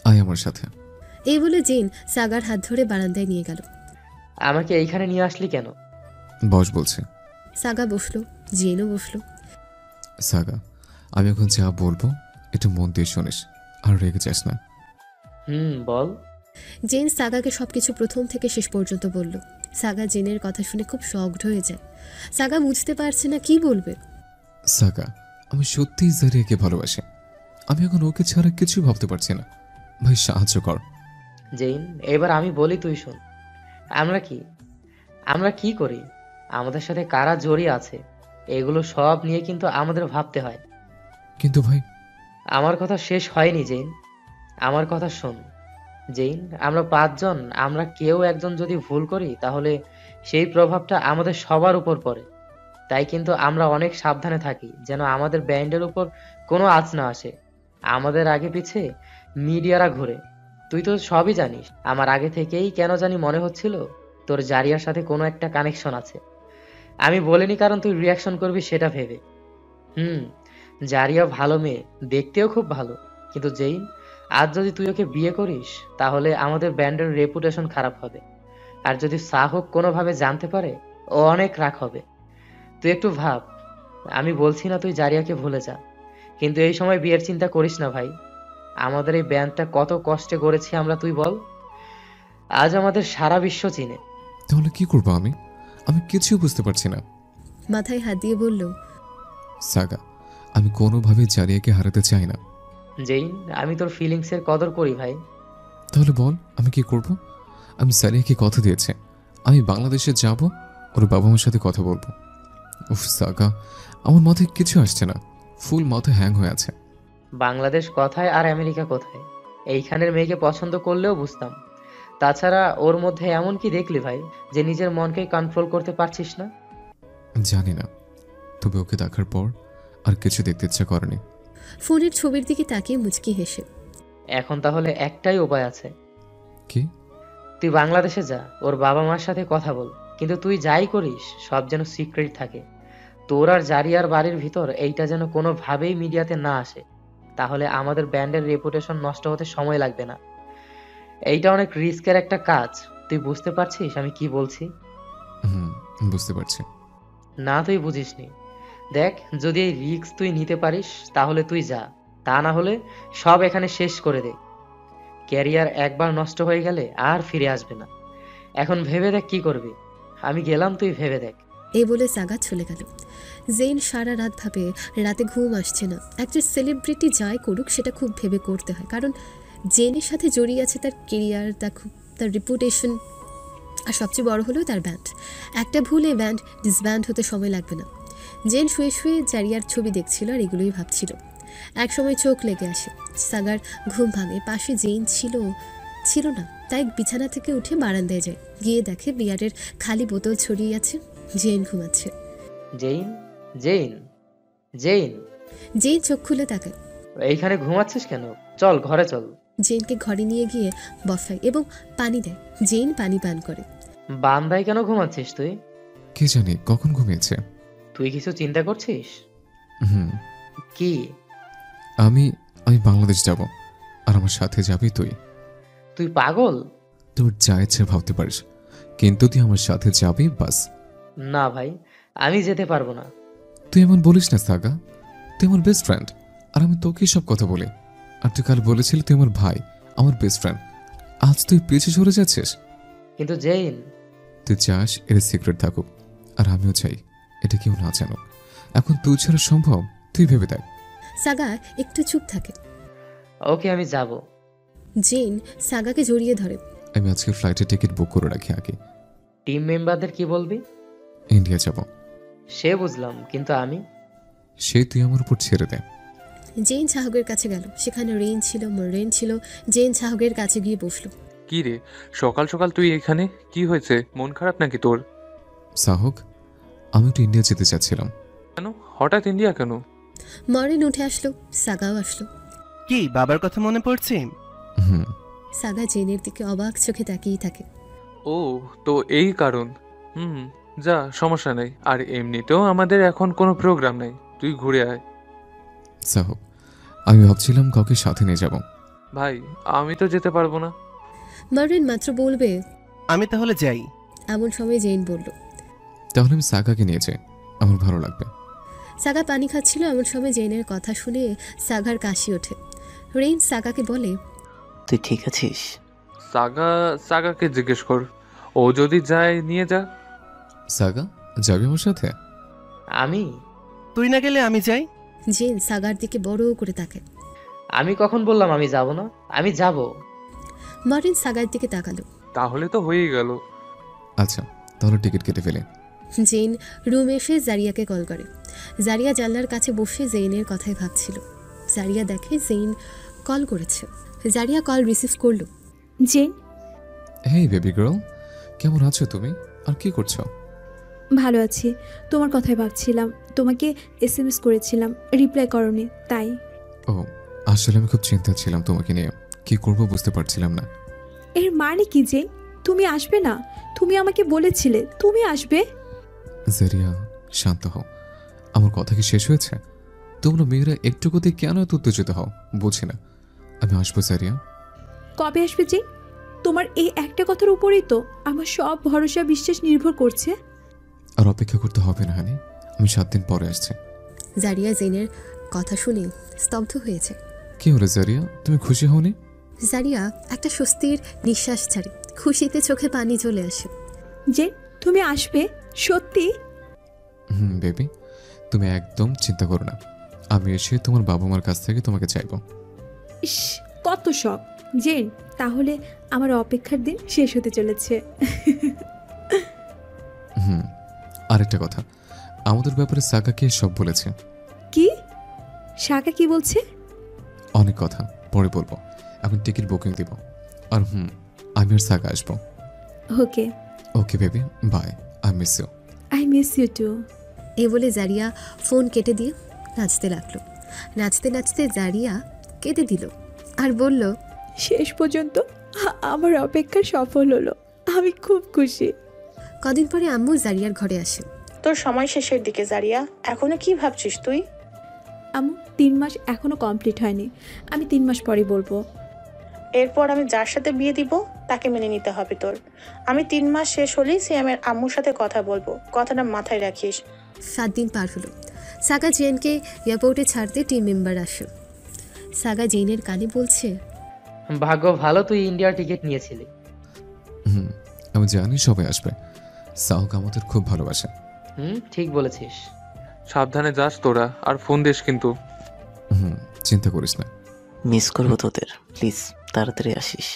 আয় আমার সাথে। এই বলে জেন সাগার হাত ধরে বারান্দায় নিয়ে গেল। আমাকে এইখানে নিয়ে আসলি কেন? বস বলছে। সাগা বসলো, জেনও বসলো। সাগা, আমি এখন যা বলবো একটু মন দিয়ে শুনিস, আর রেগে যাস না। বল। জেন সাগাকে সবকিছু প্রথম থেকে শেষ পর্যন্ত বলল। সাগা জেনের কথা শুনে খুব শকড হয়ে যায়। সাগা বুঝতে পারছে না কি বলবে। সাগা, আমি সত্যিই জারিয়াকে ভালোবাসি। আমি এখন ওকে ছাড়া কিছু ভাবতে পারছি না। ভাই সাহায্য কর। জেইন, এবার আমি বলি তুই শোন। আমরা কি আমরা কি করি, আমাদের সাথে কারা জড়িয়ে আছে, এগুলো সব নিয়ে কিন্তু আমাদের ভাবতে হয়। কিন্তু ভাই। আমার কথা শেষ হয়নি জেইন, আমার কথা শোন। জেইন, আমরা পাঁচজন, আমরা কেউ একজন যদি ভুল করি তাহলে সেই প্রভাবটা আমাদের সবার উপর পড়ে। তাই কিন্তু আমরা অনেক সাবধানে থাকি যেন আমাদের ব্যান্ডের উপর কোনো আঁচ না আসে। আমাদের আগে পিছে মিডিয়ারা ঘুরে। তুই তো সবই জানিস। আমার আগে থেকেই কেন জানি মনে হচ্ছিল তোর জারিয়ার সাথে কোনো একটা কানেকশন আছে। আমি বলিনি কারণ তুই রিয়াকশন করবি সেটা ভেবে। হুম জারিয়া ভালো মেয়ে, দেখতেও খুব ভালো। কিন্তু জেইন, আজ যদি তুই ওকে বিয়ে করিস তাহলে আমাদের ব্যান্ডের রেপুটেশন খারাপ হবে। আর যদি সাহক কোনোভাবে জানতে পারে, ও অনেক রাগ হবে। তুই একটু ভাব। আমি বলছি না তুই জারিয়াকে ভুলে যা, কিন্তু এই সময় বিয়ের চিন্তা করিস না ভাই। আমাদের এই ব্যান্ডটা কত কষ্টে গড়েছি আমরা, তুই বল। আজ আমাদের সারা বিশ্ব চিনে। তাহলে কি করবো আমি? আমি কিছুই বুঝতে পারছি না। মাথায় হাত দিয়ে বলল, সাগা, আমি কোনোভাবে জারিয়াকে হারাতে চাই না। জেইন, আমি তোর ফিলিংসের কদর করি ভাই। তাহলে বল আমি কি করব? আমি জারিয়াকে কথা দিয়েছি, আমি বাংলাদেশে যাব, ওর বাবা মার সাথে কথা বলবো। উফ সাগা, আমার মাথায় কিছু আসছে না, ফুল মাথা হ্যাং হয়ে আছে। বাংলাদেশ কোথায় আর আমেরিকা কোথায়? এইখানের মেয়েকে পছন্দ করলেও বুঝতাম। তাছাড়া ওর মধ্যে এমন কি দেখলি ভাই যে নিজের মনকে কন্ট্রোল করতে পারছিস না? জানি না, তবে ওকে দেখার পর আর কিছু দেখতে ইচ্ছা করেনি। ফোনের ছবির দিকে তাকিয়ে মুচকি হেসে। এখন তাহলে একটাই উপায় আছে। কি? তুই বাংলাদেশে যা, ওর বাবা মার সাথে কথা বল, কিন্তু তুই যাই করিস সব যেন সিক্রেট থাকে। তোর আর জারিয়ার বাড়ির ভিতর এইটা যেন কোনোভাবেই মিডিয়াতে না আসে, তাহলে আমাদের ব্যান্ডের রেপুটেশন নষ্ট হতে সময় লাগবে না। এইটা অনেক রিস্কের একটা কাজ, তুই বুঝতে পারছিস আমি কি বলছি? হুম, বুঝতে পারছি। না, তুই বুঝিসনি। দেখ, যদি এই রিস্ক তুই নিতে পারিস তাহলে তুই যা, তা না হলে সব এখানে শেষ করে দে। ক্যারিয়ার একবার নষ্ট হয়ে গেলে আর ফিরে আসবে না। এখন ভেবে দেখ কি করবি। আমি গেলাম, তুই ভেবে দেখ। এই বলে সাগা চলে গেল। জেন সারা রাত ভাবে, রাতে ঘুম আসছে না। একটা সেলিব্রিটি যাই করুক সেটা খুব ভেবে করতে হয়, কারণ জেনের সাথে জড়িয়ে আছে তার কেরিয়ার, তার রেপুটেশন, আর সবচেয়ে বড় হলো তার ব্যান্ড। একটা ভুলে ব্যান্ড ডিসব্যান্ড হতে সময় লাগবে না। জেন শুয়ে শুয়ে জারিয়ার ছবি দেখছিল আর এগুলোই ভাবছিল। একসময় চোখ লেগে আসে, সাগার ঘুম ভাঙে। পাশে জেন ছিল না, তাই বিছানা থেকে উঠে বারান্দায় যায়। গিয়ে দেখে বিয়ারের খালি বোতল ছড়িয়ে আছে। জেন ঘুমাচ্ছে। জেইন, জেইন, জেইন, জেন চোখ খুলে তাকায়। এইখানে ঘুমাচ্ছিস কেন? চল ঘরে চল। জেনকে ঘরে নিয়ে গিয়ে বসায় এবং পানি দেয়। জেন পানি পান করে। বান্দায় কেন ঘুমাচ্ছিস তুই? কে জানি কখন ঘুমিয়েছে। তুই কিছু চিন্তা করছিস? হুম, কি? আমি আমি বাংলাদেশ যাব, আর আমার সাথে যাবি তুই। তুই পাগল? তোর যা ইচ্ছে ভাবতে পারিস, কিন্তু তুই আমার সাথে যাবি বাস। না ভাই, আমি যেতে পারবো না। তুই এমন বলিস না সাগা, তুই আমার বেস্ট ফ্রেন্ড, আর আমি তোকে সব কথা বলি। আর তুই কাল বলেছিলি তুই আমার ভাই, আমার বেস্ট ফ্রেন্ড। আজ তুই পিছিয়ে সরে যাচ্ছিস। কিন্তু জেইন, তুই চাস এর সিক্রেট থাকুক, আর আমিও চাই এটা কেউ না জানুক। এখন তুই ছাড়া সম্ভব? তুই ভেবে দেখ। সাগা একটু চুপ থাকে। ওকে আমি যাব। জেন সাগাকে জড়িয়ে ধরে। আমি আজকে ফ্লাইটের টিকিট বুক করে রাখি আগে। টিম মেম্বারদের কি বলবি? ইন্ডিয়া যাব। সে বুঝলাম, কিন্তু আমি? সে তুই আমার উপর ছেড়ে দে। জেন সাহকের কাছে গেল। সেখানে রেন ছিল, মরেন ছিল। জেন সাহকের কাছে গিয়ে বসলো। কি রে, সকাল সকাল তুই এখানে? কি হয়েছে, মন খারাপ নাকি তোর? সাহক, আমি একটু ইন্ডিয়া যেতে চাচ্ছিলাম। কেন হঠাৎ ইন্ডিয়া কেন? মরেন উঠে আসলো, সাগাও আসলো। কি বাবার কথা মনে পড়ছে? হুম। সাগা জেনের দিকে অবাক চোখে তাকিয়ে থাকে। ও, তো এই কারণ। হুম, যা, সমস্যা নেই। আর এমনিতেও আমাদের এখন কোনো প্রোগ্রাম নেই, তুই ঘুরে আয়। সাহো, আমি ভাবছিলাম কাউকে সাথে নিয়ে যাব। ভাই আমি তো যেতে পারবো না। মার্ভিন মাত্র বলবে আমি তাহলে যাই। এমন সময় জেইন বলল। তাহলে আমি সাগাকে নিয়ে যাই, আমার ভালো লাগবে। সাগা পানি খাচ্ছিল, এমন সময় জেইনের কথা শুনে সাগার কাশি ওঠে। রেইন সাগাকে বলে, তুই ঠিক আছিস? সাগাকে জিজ্ঞেস কর, ও যদি যায় নিয়ে যা। সাগা যাবি আমার সাথে? আমি তুই না গেলে আমি যাই। জেইন সাগার দিকে বড় করে তাকায়। আমি কখন বললাম আমি যাব না? আমি যাব। মার্ভিন সাগার দিকে তাকালো। তাহলে তো হয়েই গেল। আচ্ছা, তাহলে টিকিট কেটে ফেলে। জেইন রুমে এসে জারিয়াকে কল করে। জারিয়া জানলার কাছে বসে জেইনের কথাই ভাবছিল। জারিয়া দেখে জেইন কল করেছে। জারিয়া কল রিসিভ করলো। জেন, হেই বেবি গার্ল, কেমন আছো তুমি? আর কি করছো? ভালো আছি। তোমার কথাই ভাবছিলাম। তোমাকে এসএমএস করেছিলাম, রিপ্লাই করনি, তাই। ও, আসলে আমি খুব চিন্তা ছিলাম তোমাকে নিয়ে, কি করব বুঝতে পারছিলাম না। এর মানে কি জেন? তুমি আসবে না? তুমি আমাকে বলেছিলে তুমি আসবে। জারিয়া, শান্ত হও। আমার কথা কি শেষ হয়েছে? তোমরা মেয়েরা একটুকুতে কেন এত উত্তেজিত হও বুঝি না। আমি আসবো জারিয়া। কবে আসবে জেন? তোমার এই একটা কথার উপরেই তো আমার সব ভরসা বিশ্বাস নির্ভর করছে। আর অপেক্ষা করতে হবে না হানি, আমি 7 দিন পরে আসছি। জারিয়া জেইনের কথা শুনে স্তব্ধ হয়েছে। কি হলো জারিয়া, তুমি খুশি হওনি? জারিয়া একটা স্বস্তির নিঃশ্বাস ছাড়ে। খুশিতে চোখে পানি চলে আসে। জেন, তুমি আসবে সত্যি? বেবি, তুমি একদম চিন্তা করো না। আমি এসে তোমার বাবা মার কাছ থেকে তোমাকে চাইবো। ইস, কত শখ। জেন, তাহলে আমার অপেক্ষার দিন শেষ হতে চলেছে। আরেকটা কথা, আমাদের ব্যাপারে সাগাকে সব বলেছে। কি? শাকা কি বলছে? অনেক কথা, পরে বলবো। এখন টিকিট বুকিং দিব। আর আমি আর সাগা আসবো। Okay. Okay baby, bye, I miss you. I miss you too. এ বলে জারিয়া ফোন কেটে দিয়ে নাচতে লাগলো। নাচতে নাচতে জারিয়া কেঁদে দিল আর বলল, শেষ পর্যন্ত আমার অপেক্ষা সফল হলো। আমি খুব খুশি। কদিন পরে আম্মু জারিয়ার ঘরে আসে। তোর সময় শেষের দিকে জারিয়া, এখনো কি ভাবছিস তুই? আম্মু, 3 মাস এখনো কমপ্লিট হয়নি। আমি 3 মাস পরে বলবো। এরপর আমি যার সাথে বিয়ে দিব তাকে মেনে নিতে হবে তোর। আমি 3 মাস শেষ হলেই সিয়ামের আম্মুর সাথে কথা বলবো, কথাটা মাথায় রাখিস। 7 দিন পার হলো। সাগা জেনকে এয়ারপোর্টে ছাড়তে টিম মেম্বার আসে। সাগা জেনের কানে বলছে, ভাগ্য ভালো তুই ইন্ডিয়ার টিকিট নিয়েছিলি। আমি জানি সবাই আসবে। সাউক আমাদের খুব ভালোবাসে। ঠিক বলেছিস। সাবধানে যাস তোরা, আর ফোন দিস কিন্তু। চিন্তা করিস না। মিস করবো তোদের, প্লিজ তাড়াতাড়ি আসিস।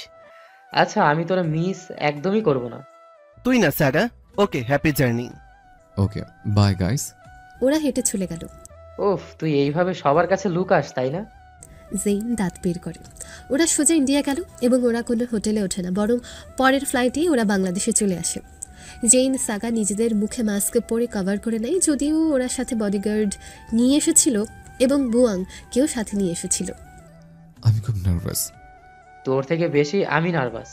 আচ্ছা, আমি তোরা মিস একদমই করব না। তুই না সাগা। ওকে, হ্যাপি জার্নি। ওকে, বাই গাইস। ওরা হেঁটে চলে গেল। ওফ, তুই এইভাবে সবার কাছে লুকাস তাই না? জেইন দাঁত বের করে। ওরা সোজা ইন্ডিয়া গেল এবং ওরা কোনো হোটেলে ওঠে না, বরং পরের ফ্লাইটেই ওরা বাংলাদেশে চলে আসে। জেইন সাগা নিজেদের মুখে মাস্ক পরে কভার করে নেয়, যদিও ওরা সাথে বডিগার্ড নিয়ে এসেছিল এবং বুয়াং কেউ সাথে নিয়ে এসেছিল। আমি খুব নার্ভাস। তোর থেকে বেশি আমি নার্ভাস।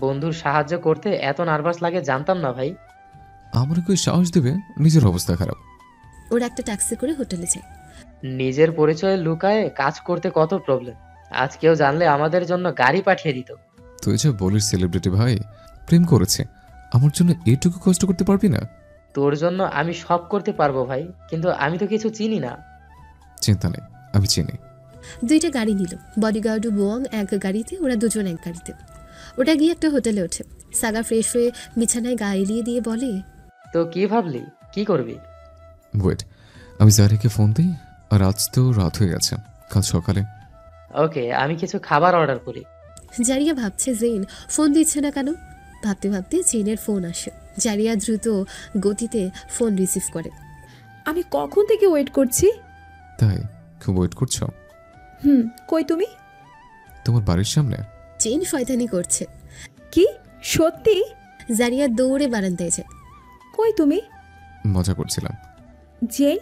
বন্ধুর সাহায্য করতে এত নার্ভাস লাগে জানতাম না ভাই। আমার কই সাহস দেবে? নিজের অবস্থা খারাপ। ওরা একটা ট্যাক্সি করে হোটেলে যায়। নিজের পরিচয় লুকায়ে কাজ করতে কত প্রবলেম। আজ কেউ জানলে আমাদের জন্য গাড়ি পাঠিয়ে দিত। তুই যে বলিস সেলিব্রিটি ভাই, প্রেম করেছে, আমার জন্য এইটুকু কষ্ট করতে পারবি না? তোর জন্য আমি সব করতে পারবো ভাই, কিন্তু আমি তো কিছু চিনি না। চিন্তা নেই, আমি চিনি। 2টা গাড়ি নিল। বডিগার্ড ও বুয়াং এক গাড়িতে, ওরা দুজন এক গাড়িতে। ওটা গিয়ে একটা হোটেলে ওঠে। সাগা ফ্রেশ হয়ে বিছানায় গা এলিয়ে দিয়ে বলে, তো কি ভাবলি, কি করবি? ওয়েট, আমি জারিকে ফোন দিই। আর আজ তো রাত হয়ে গেছে, কাল সকালে। ওকে, আমি কিছু খাবার অর্ডার করি। জারিয়া ভাবছে জেন ফোন দিচ্ছে না কেন। ভাবতে ভাবতে জেনের ফোন আসে। জারিয়া দ্রুত গতিতে ফোন রিসিভ করে। আমি কখন থেকে ওয়েট করছি। তাই খুব ওয়েট করছো? কই তুমি? তোমার বাড়ির সামনে। জেন শয়তানি করছে। কি সত্যি? জারিয়া দৌড়ে বারান্দায় যায়। কই তুমি? মজা করছিলাম। জেন,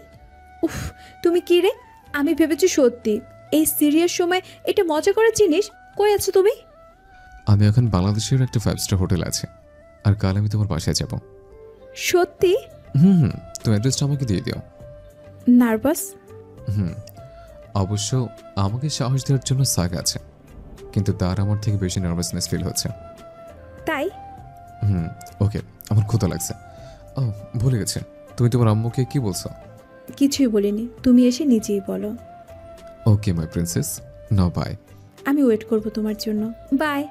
উফ, তুমি কি রে? আমি ভেবেছি সত্যি। এই সিরিয়াস সময় এটা মজা করার জিনিস। কই আছো তুমি? আমি এখন বাংলাদেশের একটা 5 স্টার হোটেল আছে, আর কাল আমি তোমার বাসায় যাব। সত্যি? তো অ্যাড্রেসটা আমাকে দিয়ে দিও। নার্ভাস? অবশ্য আমাকে সাহস দেওয়ার জন্য সাগা আছে, কিন্তু তার আমার থেকে বেশি নার্ভাসনেস ফিল হচ্ছে। তাই ওকে, আমার ক্ষুধা লাগছে। ও ভুলে গেছে, তুমি তোমার আম্মুকে কি বলছো? কিছুই বলিনি, তুমি এসে নিজেই বলো। ওকে মাই প্রিন্সেস, নাও বাই। আমি ওয়েট করব তোমার জন্য। বাই।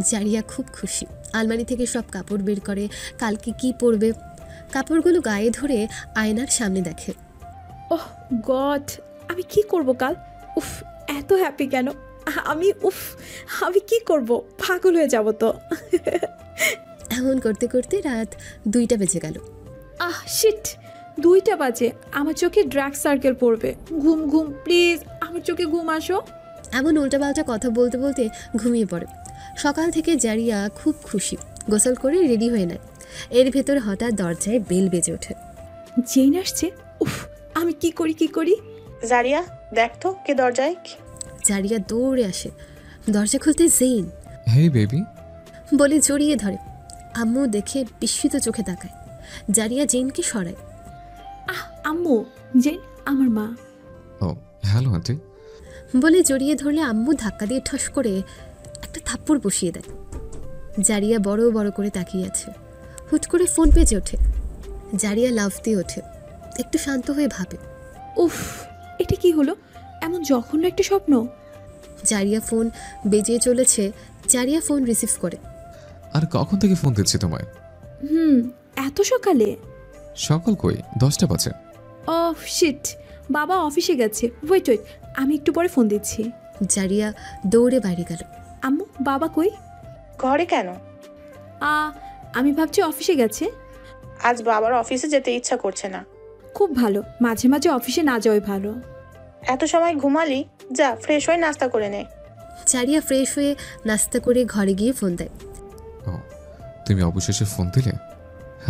জারিয়া খুব খুশি। আলমারি থেকে সব কাপড় বের করে কালকে কি পরবে। কাপড়গুলো গায়ে ধরে আয়নার সামনে দেখে। ওহ গড, আমি কি করব কাল? উফ, এত হ্যাপি কেন আমি? আমি কি করব? পাগল হয়ে যাব তো। এমন করতে করতে রাত 2টা বেজে গেল। শিট, 2টা বাজে। আমার চোখে ড্রাগ সার্কেল পড়বে। ঘুম ঘুম, প্লিজ আমার চোখে ঘুম আসো। এমন উল্টাপাল্টা কথা বলতে বলতে ঘুমিয়ে পড়ে। সকাল থেকে জারিয়া খুব খুশি। গোসল করে রেডি হয়ে নেয়। এর ভেতর হঠাৎ দরজায় বেল বেজে ওঠে। জেন আসছে। উফ, আমি কি করি? জারিয়া, দেখ তো কে দরজায়। জারিয়া দৌড়ে আসে। দরজা খুলতে জেইন হে বেবি বলে জড়িয়ে ধরে। আম্মু দেখে বিস্মিত চোখে তাকায়। জারিয়া জেইনকে সরায়। আম্মু, জেন আমার মা। ও হ্যালো আন্টি বলে জড়িয়ে ধরলে আম্মু ধাক্কা দিয়ে ঠস করে একটা থাপ্পড় বসিয়ে দেয়। জারিয়া বড় বড় করে তাকিয়ে আছে। হুট করে ফোন বেজে ওঠে। জারিয়া লাফ দিয়ে ওঠে। একটু শান্ত হয়ে ভাবে, উফ, এটা কি হলো? এমন জঘন্য একটা স্বপ্ন। জারিয়া ফোন বেজে চলেছে। জারিয়া ফোন রিসিভ করে। আর কখন থেকে ফোন দিচ্ছি তোমায়? এত সকালে? সকাল কই, 10টা বাজে। অফ শিট, বাবা অফিসে গেছে। ওয়েট, আমি একটু পরে ফোন দিচ্ছি। জারিয়া দৌড়ে বাইরে গেল। আম্মু, বাবা কই? ঘরে কেন? আমি ভাবছি অফিসে গেছে। আজ বাবার অফিসে যেতে ইচ্ছা করছে না। খুব ভালো, মাঝে মাঝে অফিসে না যাওয়াই ভালো। এত সময় ঘুমালি, যা ফ্রেশ হয়ে নাস্তা করে নে। জারিয়া ফ্রেশ হয়ে নাস্তা করে ঘরে গিয়ে ফোন দেয়। ও তুমি অবশেষে ফোন দিলে?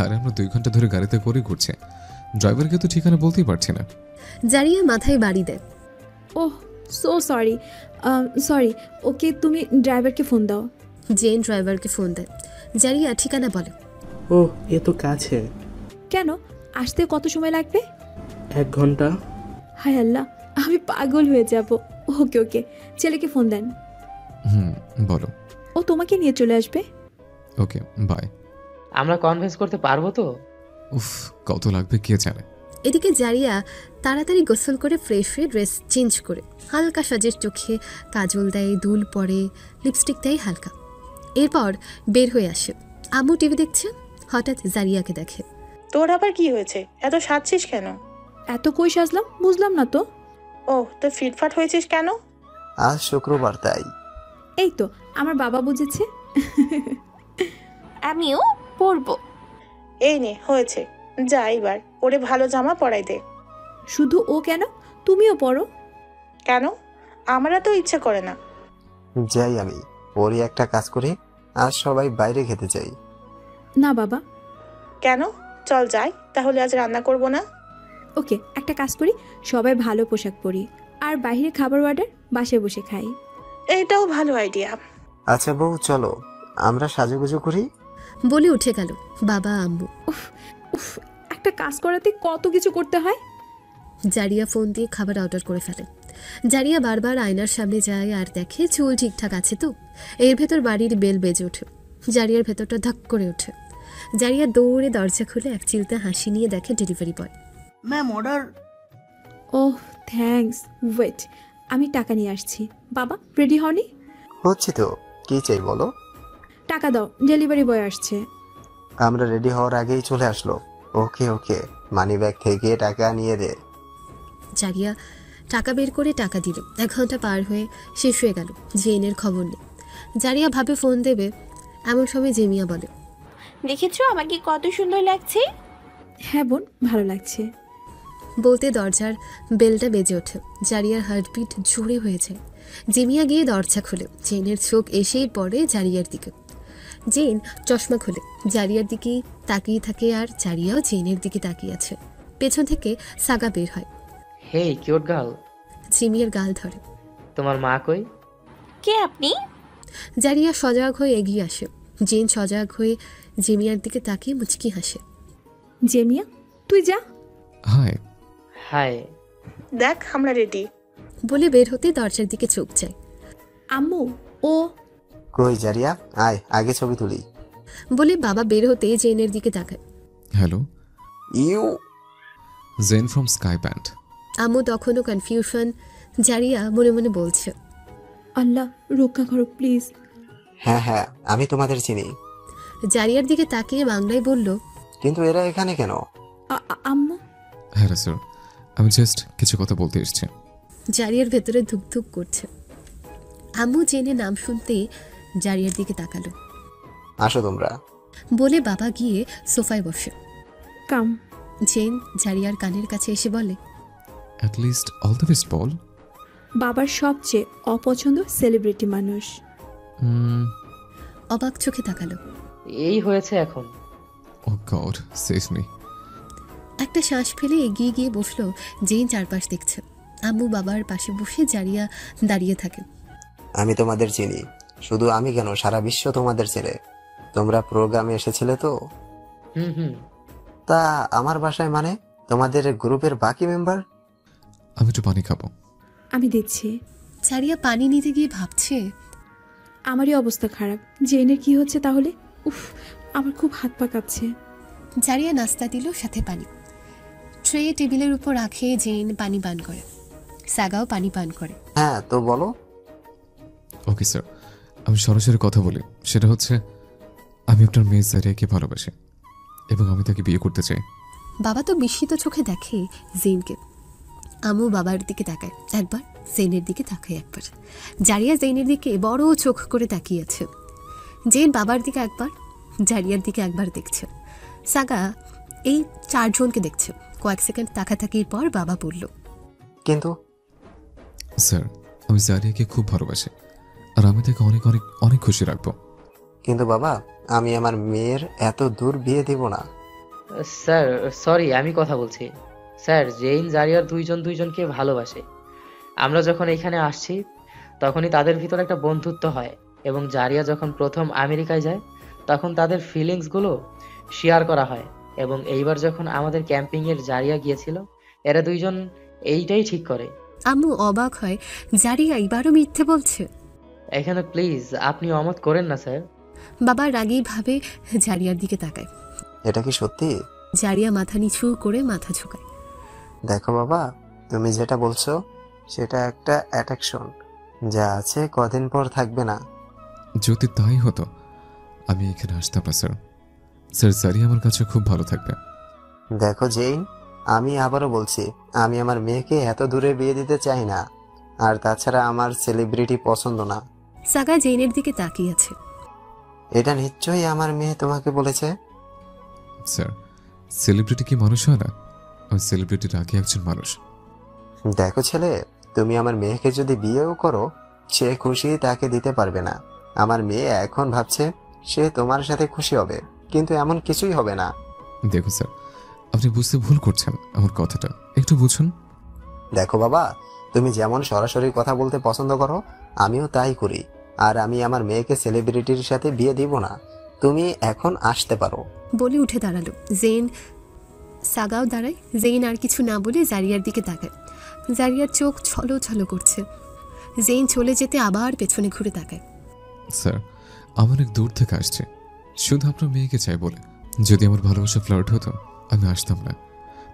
আর আমরা 2 ঘন্টা ধরে গাড়িতে করে ঘুরছে, ড্রাইভারকে তো ঠিকানা বলতেই পারছি না। জারিয়া মাথায় বাড়ি দেয়। ওহ সো সরি। ওকে, তুমি ড্রাইভারকে ফোন দাও। জেন ড্রাইভারকে ফোন দেয়। জারিয়া ঠিকানা বলে। ও এ তো কাছে। কেন, আসতে কত সময় লাগবে? 1 ঘন্টা। হায় আল্লাহ, আমি পাগল হয়ে যাব। ওকে, ছেলেকে ফোন দেন। বলো। ও তোমাকে নিয়ে চলে আসবে। Okay bye. আমরা কনভিন্স করতে পারবো তো? উফ, কত লাগবে কে জানে। এদিকে জারিয়া তাড়াতাড়ি গোসল করে ফ্রেশ হয়ে ড্রেস চেঞ্জ করে হালকা সাজের চোখে কাজল দেয়, দুল পরে, লিপস্টিক দেয় হালকা। এরপর বের হয়ে আসে। আম্মু টিভি দেখছে। হঠাৎ জারিয়াকে দেখে। তোর আবার কি হয়েছে? এত সাজছিস কেন? এত কই সাজলাম, বুঝলাম না তো। ও তো ফিটফাট হয়েছিস কেন? আজ শুক্রবার তাই। এই তো আমার বাবা বুঝেছে। আমিও পরবো। এই নে হয়েছে, যা এবার ওরে ভালো জামা পরাই দে। শুধু ও কেন, তুমিও পরো। কেন? আমারও তো ইচ্ছে করে না। যাই আমি, ওরই একটা কাজ করি, আজ সবাই বাইরে খেতে চাই। না বাবা। কেন? চল যাই, তাহলে আজ রান্না করব না। ওকে, একটা কাজ করি, সবাই ভালো পোশাক পরি, আর বাইরে খাবার অর্ডার, বাসায় বসে খাই। এইটাও ভালো আইডিয়া। আচ্ছা বউ, চলো আমরা সাজুগুজু করি। বলে উঠে গেল বাবা আম্মু। উফ, একটা কাজ করাতে কত কিছু করতে হয়। জারিয়া ফোন দিয়ে খাবার অর্ডার করে ফেলে। জারিয়া বারবার আয়নার সামনে যায় আর দেখে চুল ঠিকঠাক আছে তো। এর ভেতর বাড়ির বেল বেজে ওঠে। জারিয়ার ভেতরটা ধাক করে ওঠে। জারিয়া দৌড়ে দরজা খুলে এক চিলতে হাসি নিয়ে দেখে delivery boy. Ma'am order. Oh thanks, wait আমি টাকা নিয়ে আসছি। বাবা রেডি হওনি? হচ্ছে তো, কি চাই বলো? টাকা দাও, ডেলিভারি বয় আসছে। আমরা রেডি হওয়ার আগেই চলে আসলো। ওকে, মানি ব্যাগ থেকে টাকা নিয়ে দে। জারিয়া টাকা বের করে টাকা দিল। 1 ঘন্টা পার হয়ে শেষ হয়ে গেল। জেনের খবর নেই। জারিয়া ভাবে ফোন দেবে, এমন সময় জেমিয়া বলে, দেখেছো আমাকে কত সুন্দর লাগছে? হ্যাঁ বোন, ভালো লাগছে। বলতে দরজার বেলটা বেজে ওঠে। জারিয়ার হার্টবিট জোরে হয়ে যায়। জেমিয়া গিয়ে দরজা খুলে। জেনের চোখ এসেই পড়ে জারিয়ার দিকে। জেন চশমা খুলে জারিয়ার দিকেই তাকিয়ে থাকে, আর জারিয়াও জেনের দিকে তাকিয়ে আছে। পেছন থেকে সাগা বের হয়। হেই কিউট গার্ল। জিমিয়ার গাল ধরে। তোমার মা কই? কে আপনি? জারিয়া সজাগ হয়ে এগিয়ে আসে। জেন সজাগ হয়ে জেমিয়ার দিকে তাকিয়ে মুচকি হাসে। জেমিয়া তুই যা। হাই। হাই। দেখ আমরা রেডি। বলে বের হতে দরজার দিকে চোখ যায়। আম্মু, ও কই জারিয়া, আয় আগে ছবি তুলি। বলে বাবা বের হতে জেনের দিকে তাকায়। Hello, you Jen from sky band. আম্মু তখনও কনফিউশন। জারিয়া মনে মনে বলছে, আল্লাহ রক্ষা করো প্লিজ। হ্যাঁ হ্যাঁ, আমি তোমাদের চিনি, জারিয়ার দিকে তাকিয়ে বাংলায় বলল, কিন্তু এরা এখানে কেন? আম্মু। হ্যাঁ স্যার, আমি জাস্ট কিছু কথা বলতে এসেছি। জারিয়ার ভেতরে ধুকধুক করছে। আম্মু জেনে নাম শুনতেই জারিয়ার দিকে তাকালো। আসো তোমরা। বলে বাবা গিয়ে সোফায় বসে। কাম। জেন জারিয়ার কানের কাছে এসে বলে, at least all the best বল। বাবার সবচেয়ে অপছন্দ সেলিব্রিটি মানুষ। অবাক চোখে তাকালো। এই হয়েছে এখন। ও গড, সেভ মি। একটা শ্বাস ফেলে এগিয়ে গিয়ে বসলো। জেন চারপাশ দেখছে। আম্মু বাবার পাশে বসে জারিয়া দাঁড়িয়ে থাকে। আমি তোমাদের চিনি, শুধু আমি কেন, সারা বিশ্ব তোমাদের ছেলে। তোমরা প্রোগ্রামে এসেছিলে তো? হুম। তা আমার বাসায় মানে তোমাদের গ্রুপের বাকি মেম্বার? আমি একটু পানি খাবো। আমি দিচ্ছি। জারিয়া পানি নিতে গিয়ে ভাবছে, আমারই অবস্থা খারাপ। জেনের কি হচ্ছে তাহলে? উফ, আমার খুব হাত পা কাঁপছে। জারিয়া নাস্তা দিল, সাথে পানি। ট্রে টেবিলের উপর রাখে। জেন পানি পান করে, সাগাও পানি পান করে। হ্যাঁ তো বলো। ওকে স্যার, আমি সরাসরি কথা বলি। সেটা হচ্ছে, আমি আপনার মেয়ে জারিয়াকে ভালোবাসি এবং আমি তাকে বিয়ে করতে চাই। বাবা তো বিস্মিত চোখে দেখে জেনকে। আম্মু বাবার দিকে তাকায় একবার, জেনের দিকে তাকায় একবার। জারিয়া জেনের দিকে বড় চোখ করে তাকিয়ে আছে। জেন বাবার দিকে একবার, জারিয়ার দিকে একবার দেখছে। সাগা এই চারজনকে দেখছে। কয়েক সেকেন্ড তাকাতাকির পর বাবা বলল, কিন্তু স্যার, আমি জারিয়াকে খুব ভালোবাসি আর আমি তাকে অনেক অনেক অনেক খুশি রাখবো। কিন্তু বাবা, আমি আমার মেয়ের এত দূর বিয়ে দিব না। স্যার সরি, আমি কথা বলছি। স্যার, জেইন জারিয়ার দুইজনকে ভালোবাসে। আমরা যখন এখানে আসছি তখনই তাদের ভিতর একটা বন্ধুত্ব হয়, এবং জারিয়া যখন প্রথম আমেরিকায় যায় তখন তাদের ফিলিংসগুলো শেয়ার করা হয়। এবং এইবার যখন আমাদের ক্যাম্পিংয়ের জারিয়া গিয়েছিল, এরা দুইজন এইটাই ঠিক করে। আম্মু অবাক হয়, জারিয়া এবারও মিথ্যে বলছে। এখানে প্লিজ আপনি অমত করেন না স্যার। বাবা রাগেই ভাবে জারিয়ার দিকে তাকায়। এটা কি সত্যি? জারিয়া মাথা নিচু করে মাথা ঝুঁকায়। দেখো বাবা, তুমি যেটা বলছো সেটা একটা অ্যাট্রাকশন, যা আছে কদিন পর থাকবে না। যদি তাই হতো আমি এখানে আসতাম না স্যার। স্যার, জারিয়া আমার কাছে খুব ভালো থাকবে। দেখো জেইন, আমি আবারও বলছি, আমি আমার মেয়েকে এত দূরে বিয়ে দিতে চাই না। আর তাছাড়া আমার সেলিব্রিটি পছন্দ না। সাগা জেনের দিকে তাকিয়ে আছে। এটা নিশ্চয়ই আমার মেয়ে তোমাকে বলেছে। স্যার, সেলিব্রিটি কি মানুষ হয় না? আমি সেলিব্রিটির আগে একজন মানুষ। দেখো ছেলে, তুমি আমার মেয়েকে যদি বিয়েও করো, সে খুশি তাকে দিতে পারবে না। আমার মেয়ে এখন ভাবছে সে তোমার সাথে খুশি হবে, কিন্তু এমন কিছুই হবে না। দেখো স্যার, আপনি বুঝতে ভুল করছেন আমার কথাটা, একটু বুঝুন। দেখো বাবা, তুমি যেমন সরাসরি কথা বলতে পছন্দ করো, আমিও তাই করি। আর আমি আমার মেয়েকে সেলিব্রিটির সাথে বিয়ে দিব না। তুমি এখন আসতে পারো। বলে উঠে দাঁড়ালো। জেন সাগাও দাঁড়ায়। জেন আর কিছু না বলে জারিয়ার দিকে তাকায়। জারিয়ার চোখ ছলো ছলো করছে। জেন চলে যেতে আবার পেছনে ঘুরে তাকায়। স্যার, আমি অনেক দূর থেকে আসছে, শুধু আপনার মেয়েকে চাই বলে। যদি আমার ভালোবাসা ফ্লার্ট হতো আমি আসতাম না।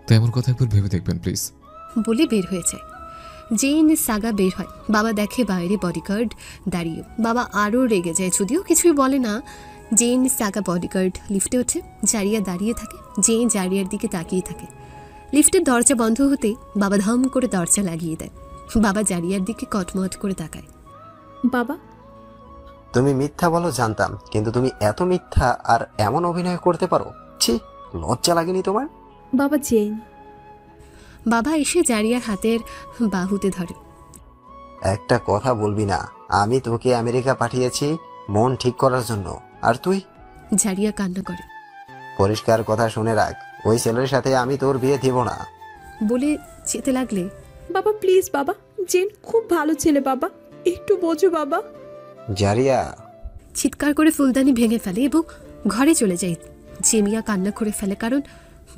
তাই আমার কথা একবার ভেবে দেখবেন প্লিজ। বলে বের হয়ে যায়। জেন সাগা বের হয়। বাবা দেখে বাইরে বডিগার্ড দাঁড়িয়ে। বাবা আরও রেগে যায়, যদিও কিছুই বলে না। জেন সাগা বডিগার্ড লিফটে ওঠে। জারিয়া দাঁড়িয়ে থাকে। জেন জারিয়ার দিকে তাকিয়ে থাকে। লিফটের দরজা বন্ধ হতে বাবা ধম করে দরজা লাগিয়ে দেয়। বাবা জারিয়ার দিকে কটমট করে তাকায়। বাবা, তুমি মিথ্যা বলো জানতাম, কিন্তু তুমি এত মিথ্যা আর এমন অভিনয় করতে পারো? ছি, লজ্জা লাগেনি তোমার? বাবা জেন। বাবা এসে জারিয়ার হাতের বাহুতে ধরে। একটা কথা বলবি না, আমি তোকে আমেরিকা পাঠিয়েছি মন ঠিক করার জন্য, আর তুই? জারিয়া কান্না করে। পরিষ্কার কথা শুনে রাখ, ওই ছেলের সাথে আমি তোর বিয়ে দিব না। বলে যেতে লাগলে। বাবা প্লিজ বাবা, জেন খুব ভালো ছেলে বাবা, একটু বোঝো বাবা। জারিয়া চিৎকার করে ফুলদানি ভেঙে ফেলে এবং ঘরে চলে যায়। জেমিয়া কান্না করে ফেলে, কারণ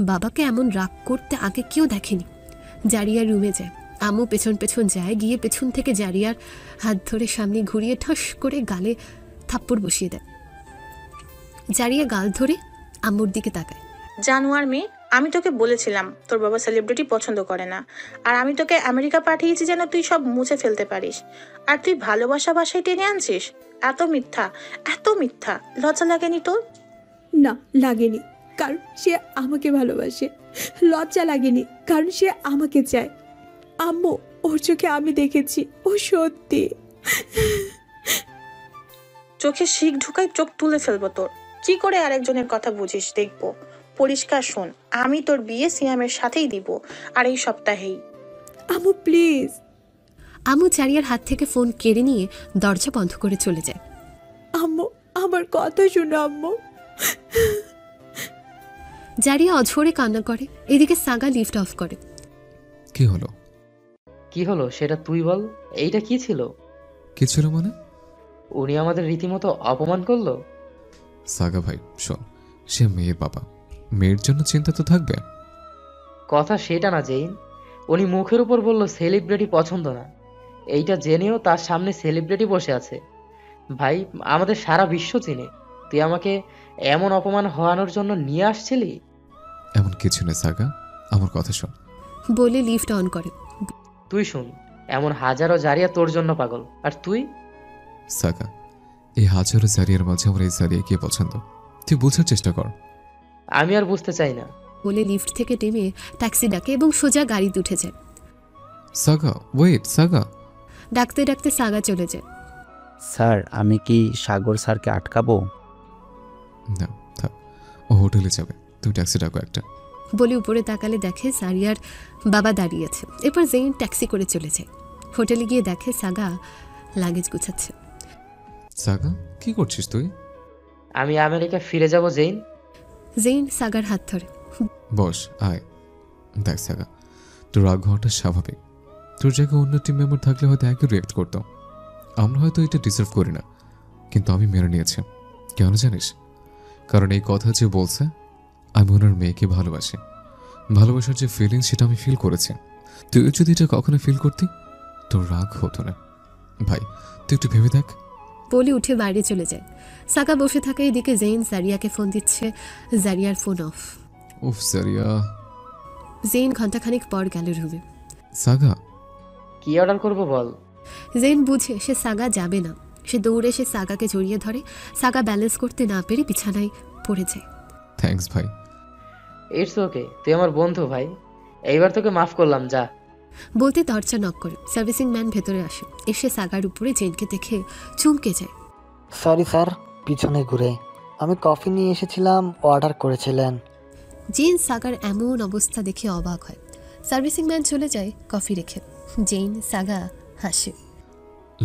বাবাকে এমন রাগ করতে আগে কেউ দেখেনি। জারিয়া রুমে যায়। আম্মু পেছন পেছন যায়, গিয়ে পেছন থেকে জারিয়ার হাত ধরে সামনে ঘুরিয়ে ঠস করে গালে থাপ্পড় বসিয়ে দেয়। জারিয়া গাল ধরে আম্মুর দিকে তাকায়। জানোয়ার মেয়ে, আমি তোকে বলেছিলাম তোর বাবা সেলিব্রিটি পছন্দ করে না, আর আমি তোকে আমেরিকা পাঠিয়েছি যেন তুই সব মুছে ফেলতে পারিস, আর তুই ভালোবাসা বাসায় টেনে আনছিস। এত মিথ্যা, এত মিথ্যা, লজ্জা লাগেনি তোর? না লাগেনি, কারণ সে আমাকে ভালোবাসে। লজ্জা লাগেনি, কারণ সে আমাকে চায়। আম্মু, ওর চোখে আমি দেখেছি, ও সত্যি। চোখে শিক ঢুকাই চোখ তুলে ফেলবো তোর। কি করে আরেকজনের কথা বুঝিস দেখবো। পরিষ্কার শোন, আমি তোর বিয়ে সিয়ামের সাথেই দিব, আর এই সপ্তাহেই। আম্মু প্লিজ। আম্মু জারিয়ার হাত থেকে ফোন কেড়ে নিয়ে দরজা বন্ধ করে চলে যায়। আম্মু, আমার কথা শোনো আম্মু। জারিয়া অঝরে কান্না করে। এদিকে সাগা লিফট অফ করে। কি হলো? কি হলো সেটা তুই বল। এইটা কি ছিল? কি ছিল মানে? উনি আমাদের রীতিমতো অপমান করলো। সাগা ভাই শোন, সে মেয়ের বাবা, মেয়ের জন্য চিন্তা তো থাকবে। কথা সেটা না জেইন, উনি মুখের উপর বলল সেলিব্রিটি পছন্দ না, এইটা জেনেও তার সামনে সেলিব্রিটি বসে আছে। ভাই, আমাদের সারা বিশ্ব চিনে, তুই আমাকে এমন অপমান হওয়ানোর জন্য নিয়ে আসছিলি? এমন কিছু নেই সাগা, আমার কথা শোন। বলে লিফট অন করে। তুই শুন, এমন হাজারো জারিয়া তোর জন্য পাগল, আর তুই? সাগা, এই হাজারো জারিয়ার মাঝে আমার এই জারিয়াকে পছন্দ, তুই বোঝার চেষ্টা কর। আমি আর বুঝতে চাই না। বলে লিফট থেকে নেমে ট্যাক্সি ডাকে এবং সোজা গাড়িতে উঠে যায়। Saga wait, Saga. ডাকতে ডাকতে সাগা চলে যায়। স্যার, আমি কি সাগর স্যারকে আটকাবো? না থাক, ও হোটেলে যাবে, তুমি ট্যাক্সি ডাকো একটা। বলে উপরে তাকালে দেখে জারিয়ার বাবা দাঁড়িয়ে আছে। এরপর জেইন ট্যাক্সি করে চলে যায়। হোটেলে গিয়ে দেখে সাগা লাগেজ গুছাচ্ছে। সাগা, কি করছিস তুই? আমি আমেরিকা ফিরে যাব জেইন। জেইন সাগার হাত ধরে। বস, আয়। দেখ সাগা, তোর রাগ হওয়াটা স্বাভাবিক। তোর জায়গায় অন্য টিম মেম্বার থাকলে হয়তো একই রিয়েক্ট করতো। আমরা হয়তো এটা ডিজার্ভ করি না, কিন্তু আমি মেনে নিয়েছি। কেন জানিস? কারণ এই কথা যে বলছে, আমি ওনার মেয়েকে ভালোবাসি। ভালোবাসার যে ফিলিংস, সেটা আমি ফিল করেছি। তুই যদি এটা কখনো ফিল করতি, তোর রাগ হতো না। ভাই, তুই একটু ভেবে দেখ। বলে উঠে বাইরে চলে যায়। সাগা বসে থাকে। এদিকে জেইন জারিয়াকে ফোন দিচ্ছে। জারিয়ার ফোন অফ। উফ জারিয়া। জেইন ঘন্টাখানিক পর গেল রুমে। সাগা, কি অর্ডার করব বল। জেইন বুঝে সে সাগা যাবে না। সে দৌড়ে সে সাগাকে জড়িয়ে ধরে। সাগা ব্যালেন্স করতে না পেরে বিছানায় পড়ে যায়। থ্যাঙ্কস ভাই। ইটস ওকে, তুই আমার বন্ধু ভাই, এইবার তোকে মাফ করলাম, যা। বলতে দরজা নক করে সার্ভিসিং ম্যান ভেতরে আসে। এসে সাগার উপরে জেনকে দেখে চমকে যায়। সরি স্যার, পিছনে ঘুরে আমি কফি নিয়ে এসেছিলাম, অর্ডার করেছিলেন। জেন সাগার এমন অবস্থা দেখে অবাক হয়। সার্ভিসিং ম্যান চলে যায় কফি রেখে। জেন সাগা হাসে।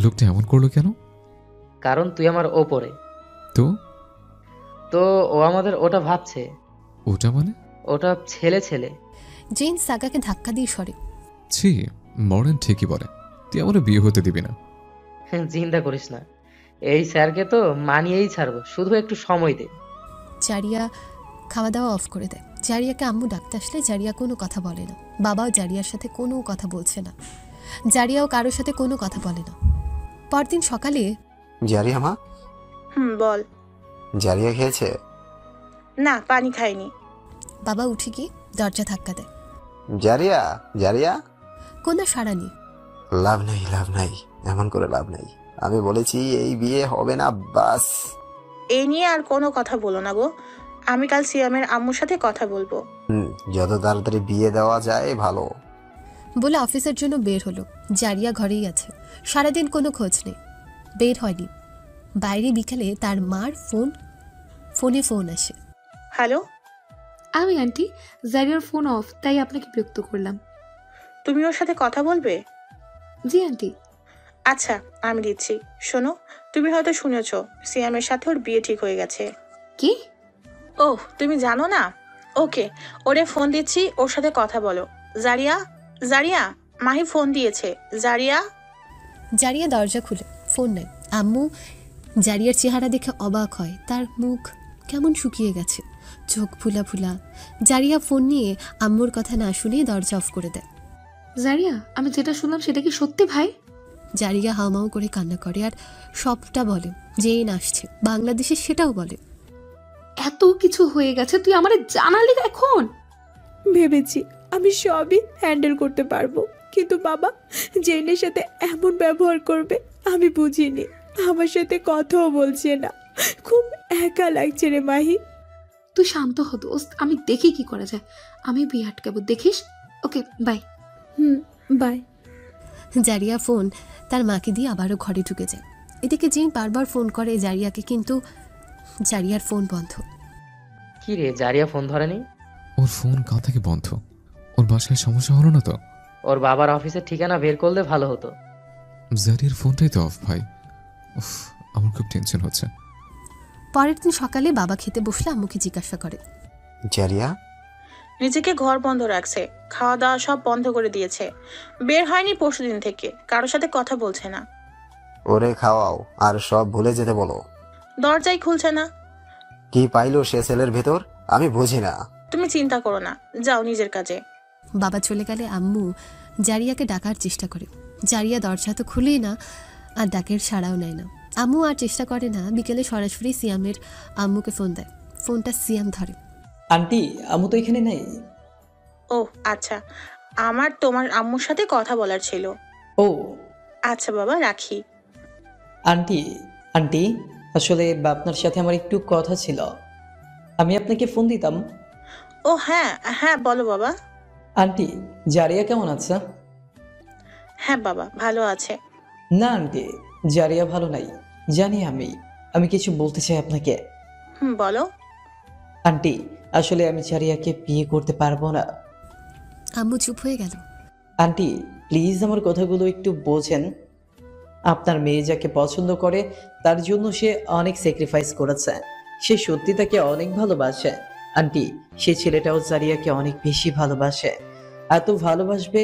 লোকটা এমন করলো কেন? কারণ তুই আমার ওপরে। তো তো ও আমাদের ওটা ভাবছে। ওটা মানে? ওটা ছেলে ছেলে। জেন সাগাকে ধাক্কা দিয়ে সরে। ছি, মডার্ন ঠিকই বলে। তুই আমার বিয়ে হতে দিবি না। চিন্তা করিস না, এই স্যারকে তো মানিয়েই ছাড়বো, শুধু একটু সময় দে। জারিয়া খাওয়া দাওয়া অফ করে দেয়। জারিয়াকে আম্মু ডাকতে আসলে জারিয়া কোনো কথা বলে না। বাবাও জারিয়ার সাথে কোনো কথা বলছে না। জারিয়াও কারোর সাথে কোনো কথা বলে না। পরদিন সকালে জারিয়া মা। বল। জারিয়া খেয়েছে? না, পানি খাইনি। বাবা উঠে গিয়ে দরজা ধাক্কা দেয়। জারিয়া, জারিয়া। কোনো সাড়া নেই। লাভ নাই, লাভ নাই, এমন করে লাভ নাই। আমি বলেছি এই বিয়ে হবে না, বাস। এই নিয়ে আর কোনো কথা বলো না গো। আমি কাল সিয়ামের আম্মুর সাথে কথা বলবো। যত তাড়াতাড়ি বিয়ে দেওয়া যায় ভালো। বলে অফিসের জন্য বের হলো। জারিয়া ঘরেই আছে। সারাদিন কোনো খোঁজ নেই, বের হয়নি। বাইরে বিকালে তার মার ফোনে ফোন আসে। হ্যালো, আমি আন্টি, জারিয়ার ফোন অফ, তাই আপনাকে বিরক্ত করলাম। তুমি ওর সাথে কথা বলবে? জি আন্টি। আচ্ছা, আমি দিচ্ছি। শোনো, তুমি হয়তো শুনেছো সিয়ামের সাথে ওর বিয়ে ঠিক হয়ে গেছে। কি? ওহ, তুমি জানো না? ওকে, ওরে ফোন দিচ্ছি, ওর সাথে কথা বলো। জারিয়া, জারিয়া, মাহি ফোন দিয়েছে। জারিয়া। জারিয়া দরজা খুলে ফোন নেয়। আম্মু জারিয়ার চেহারা দেখে অবাক হয়। তার মুখ কেমন শুকিয়ে গেছে, চোখ ফুলা ফুলা। জারিয়া ফোন নিয়ে আম্মুর কথা না শুনে দরজা অফ করে দেয়। জারিয়া, আমি যেটা শুনলাম সেটা কি সত্যি ভাই? জারিয়া হাউমাউ করে কান্না করে আর সবটা বলে। জেন আসছে বাংলাদেশে সেটাও বলে। এত কিছু হয়ে গেছে, তুই আমারে জানালি এখন? ভেবেছি আমি সবই হ্যান্ডেল করতে পারবো, কিন্তু বাবা জেনের সাথে এমন ব্যবহার করবে আমি বুঝিনি। আমার সাথে কথাও বলছে না, খুব একা লাগছে রে মাহি। তুই শান্ত হ দোস্ত, আমি দেখি কি করা যায়। আমি বিয়ে আটকাবো, দেখিস। Okay bye. By. Zaria phone তার মাকে দিয়ে আবারও ঘরে ঢুকে যায়। এদিকে জেন বারবার ফোন করে জারিয়াকে, কিন্তু জারিয়ার ফোন বন্ধ। কি রে, জারিয়া ফোন ধরেনি? ওর ফোন কাল থেকে বন্ধ। ওর বাসায় সমস্যা হলো না তো? ওর বাবার অফিসের ঠিকানা বের করলে ভালো হতো। জারিয়ার ফোনটাই তো অফ ভাই। উফ, আমার খুব টেনশন হচ্ছে। পরের দিন সকালে বাবা খেতে বসলে আম্মুকে জিজ্ঞাসা করে, জারিয়া? নিজেকে ঘর বন্ধ রাখছে, খাওয়া দাওয়া সব বন্ধ করে দিয়েছে, বের হয়নি পরশুদিন থেকে, কারোর সাথে কথা বলছে না। ওরে খাওয়াও আর সব ভুলে যেতে বলো। দরজাই খুলছে না। কি পাইলো সে ছেলের ভেতর আমি বুঝি না। তুমি চিন্তা করো না, যাও নিজের কাজে। বাবা চলে গেলে আম্মু জারিয়াকে ডাকার চেষ্টা করে। জারিয়া দরজা তো খুলেই না আর ডাকের সাড়াও নেয় না। আম্মু আর চেষ্টা করে না। বিকেলে সরাসরি সিয়ামের আম্মুকে ফোন দেয়। ফোনটা সিয়াম ধরে। আন্টি, আম্মু তো এখানে নেই। ও আচ্ছা, আমার তোমার আম্মুর সাথে কথা বলার ছিল। ও আচ্ছা বাবা, রাখি। আন্টি, আন্টি আসলে আপনার সাথে আমার একটু কথা ছিল, আমি আপনাকে ফোন দিতাম। ও হ্যাঁ হ্যাঁ, বলো বাবা। আন্টি, জারিয়া কেমন আছে? হ্যাঁ বাবা, ভালো আছে। না আন্টি, জারিয়া ভালো নাই, জানি আমি কিছু বলতে চাই আপনাকে। বলো। আন্টি, আসলে আমি জারিয়াকে বিয়ে করতে পারবো না। আম্মু চুপ হয়ে গেল। আন্টি প্লিজ আমার কথাগুলো একটু বোঝেন। আপনার মেয়ে যাকে পছন্দ করে তার জন্য সে অনেক স্যাক্রিফাইস করেছে, সে সত্যি তাকে অনেক ভালোবাসে। আন্টি, সে ছেলেটাও জারিয়াকে অনেক বেশি ভালোবাসে, এত ভালোবাসবে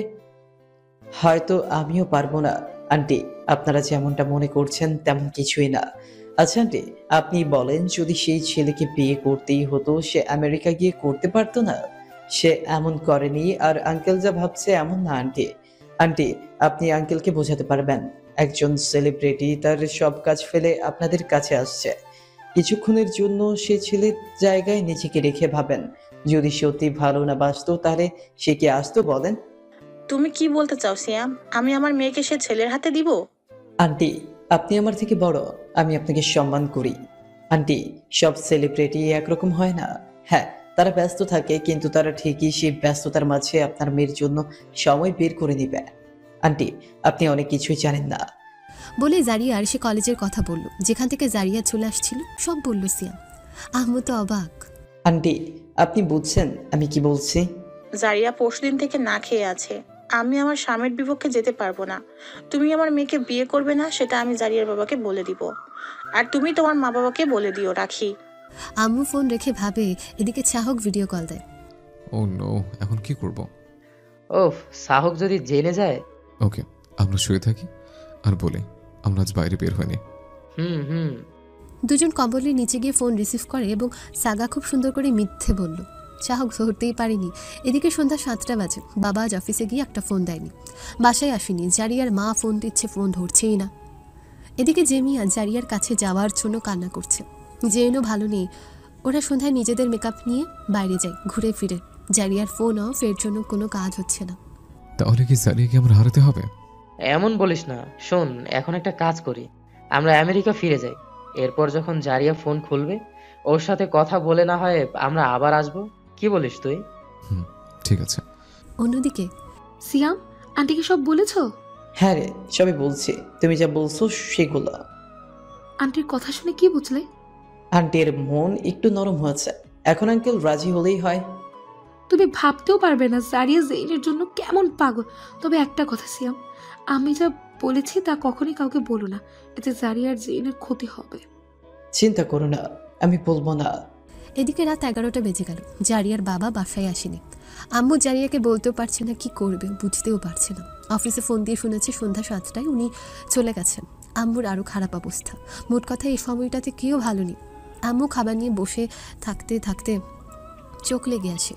হয়তো আমিও পারবো না। আন্টি, আপনারা যেমনটা মনে করছেন তেমন কিছুই না। আচ্ছা আন্টি, আপনি বলেন যদি সেই ছেলেকে বিয়ে করতেই হতো সে আমেরিকা গিয়ে করতে পারতো না? সে এমন করেনি, আর আঙ্কেল যা ভাবছে এমন না। আন্টি, আন্টি আপনি আঙ্কেলকে বোঝাতে পারবেন একজন সেলিব্রিটি তার সব কাজ ফেলে আপনাদের কাছে আসছে, কিছুক্ষণের জন্য সে ছেলের জায়গায় নিজেকে রেখে ভাবেন যদি সত্যি ভালো না বাসতো তাহলে সে কি আসতো বলেন? তুমি কি বলতে চাও সিয়াম? আমি আমার মেয়েকে সে ছেলের হাতে দিব? আন্টি, আপনি আমার থেকে বড়, আমি আপনাকে সম্মান করি। আন্টি, সব সেলিব্রিটি একরকম হয় না। হ্যাঁ, তারা ব্যস্ত থাকে, কিন্তু তারা ঠিকই সেই ব্যস্ততার মাঝে আপনার মেয়ের জন্য সময় বের করে নিবে। আন্টি, আপনি অনেক কিছুই জানেন না। বলে জারিয়ার সে কলেজের কথা বলল, যেখান থেকে জারিয়া চলে আসছিল সব বলল সিয়াম। আম্মু তো অবাক। আন্টি, আপনি বুঝছেন আমি কি বলছি? জারিয়া পরশুদিন থেকে না খেয়ে আছে। আমি আমার স্বামীর বিপক্ষে যেতে পারবো না। তুমি আমার মেয়েকে বিয়ে করবে না সেটা আমি জারিয়ার বাবাকে বলে দিব, আর তুমি তোমার মা বাবাকে বলে দিও। রাখি। আম্মু ফোন রেখে ভাবে এদিকে চাহক ভিডিও কল দেয়। ও নো, এখন কি করব? ওহ, সাহক যদি জেনে যায়। ওকে, আমরা শুয়ে থাকি আর বলি আমরা আজ বাইরে বের হয়নি। হুম। দুজন কম্বলের নিচে গিয়ে ফোন রিসিভ করে এবং সাগা খুব সুন্দর করে মিথ্যে বলল। চাহক ধরতেই পারেনি। এদিকে সন্ধ্যা 7টা বাজে। বাবা আজ অফিসে গিয়ে একটা ফোন দেয়নি, বাসায় আসেনি। জারিয়ার মা ফোন দিচ্ছে, ফোন ধরছেই না। এদিকে জেমিয়া জারিয়ার কাছে যাওয়ার জন্য কান্না করছে। জেনও ভালো নেই। ওরা সন্ধ্যায় নিজেদের মেকআপ নিয়ে বাইরে যায় ঘুরে ফিরে। জারিয়ার ফোন অফ, এর জন্য কোনো কাজ হচ্ছে না। তাহলে কি জারিয়াকে আমরা হারাতে হবে? এমন বলিস না। শোন, এখন একটা কাজ করি, আমরা আমেরিকা ফিরে যাই। এরপর যখন জারিয়া ফোন খুলবে ওর সাথে কথা বলে না হয় আমরা আবার আসবো। কি বলিস তুই? ঠিক আছে। অন্যদিকে সিয়াম, আন্টিকে সব বলেছো? হ্যাঁ রে, সবই বলছি, তুমি যা বলছো সেগুলো। আন্টির কথা শুনে কি বুঝলে? আন্টির মন একটু নরম হয়েছে, এখন আঙ্কেল রাজি হলেই হয়। তুমি ভাবতেও পারবে না জারিয়া জেইনের জন্য কেমন পাগল। তবে একটা কথা সিয়াম, আমি যা বলেছি তা কখনই কাউকে বলো না, এতে জারিয়ার জেইনের ক্ষতি হবে। চিন্তা করো না, আমি বলবো না। এদিকে রাত 11টা বেজে গেল। জারিয়ার বাবা বাসায় আসেনি। আম্মু জারিয়াকে বলতেও পারছে না কি করবে, বুঝতেও পারছে না। অফিসে ফোন দিয়ে শুনেছে সন্ধ্যা 7টায় উনি চলে গেছেন। আম্মুর আরও খারাপ অবস্থা। মোট কথা এই সময়টাতে কেউ ভালো নেই। আম্মু খাবার নিয়ে বসে থাকতে থাকতে চোখ লেগে আসে।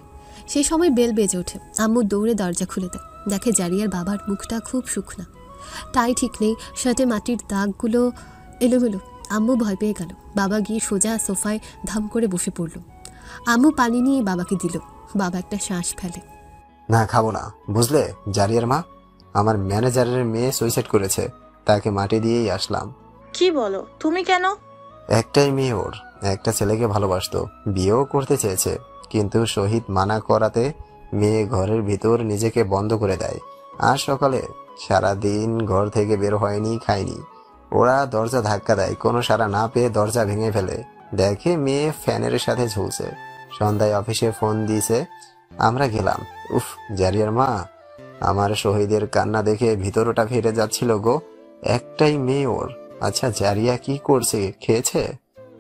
সেই সময় বেল বেজে ওঠে। আম্মু দৌড়ে দরজা খুলে দেয়। দেখে জারিয়ার বাবার মুখটা খুব শুকনা, টাই ঠিক নেই, শার্টে মাটির দাগগুলো এলোমেলো। আম্মু ভয় পেয়ে গেল। বাবা গিয়ে সোজা সোফায় ধাম করে বসে পড়ল। আম্মু পানি নিয়ে বাবাকে দিল। বাবা একটা শ্বাস ফেলে। না খাবো না, বুঝলে জারিয়ার মা, আমার ম্যানেজারের মেয়ে সুইসাইড করেছে, তাকে মাটি দিয়েই আসলাম। কি বলো তুমি? কেন? একটাই মেয়ে ওর, একটা ছেলেকে ভালোবাসতো, বিয়েও করতে চেয়েছে, কিন্তু শহীদ মানা করাতে মেয়ে ঘরের ভিতর নিজেকে বন্ধ করে দেয়। আর সকালে সারাদিন ঘর থেকে বের হয়নি, খায়নি। ওরা দরজা ধাক্কা দেয়, কোনো সাড়া না পেয়ে দরজা ভেঙে ফেলে, দেখে মেয়ে ফ্যানের সাথে ঝুলছে। সন্ধ্যায় অফিসে ফোন দিয়েছে, আমরা গেলাম। উফ জারিয়ার মা, আমার শহীদের কান্না দেখে ভিতরটা ফেটে যাচ্ছিল গো। একটাই মেয়ে ওর। আচ্ছা জারিয়া কি করছে, খেয়েছে?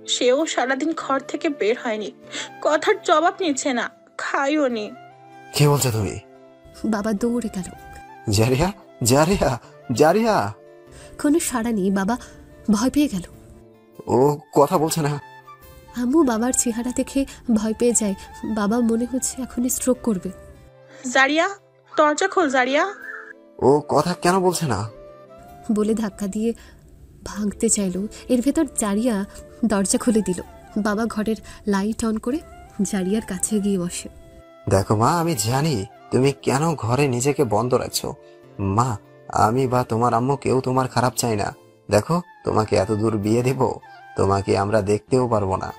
সেও সারাদিন ঘর থেকে বের হয়নি, কথার জবাব নিচ্ছে না, খাইও নি। কি বলছো তুমি? বাবা দৌড়ে গেল। জারিয়া, জারিয়া, জারিয়া। কোনো সাড়া নেই। বাবা ভয় পেয়ে গেল। ও কথা বলছে না। আম্মু বাবার চেহারা দেখে ভয় পেয়ে যায়। বাবা মনে হচ্ছে এখনই স্ট্রোক করবে। জারিয়া, দরজা খোল জারিয়া। ও কথা কেন বলছে না বলে ধাক্কা দিয়ে ভাঙতে চাইলো। এর ভেতর জারিয়া দরজা খুলে দিল। বাবা ঘরের লাইট অন করে জারিয়ার কাছে গিয়ে বসে। দেখো মা, আমি জানি তুমি কেন ঘরে নিজেকে বন্ধ রাখছো। মা, আমি বা তোমার আম্মু কেউ তোমার খারাপ চাই না। দেখো তোমাকে এত দূর বিয়ে দেব, তোমাকে আমরা দেখতেও পারবো না।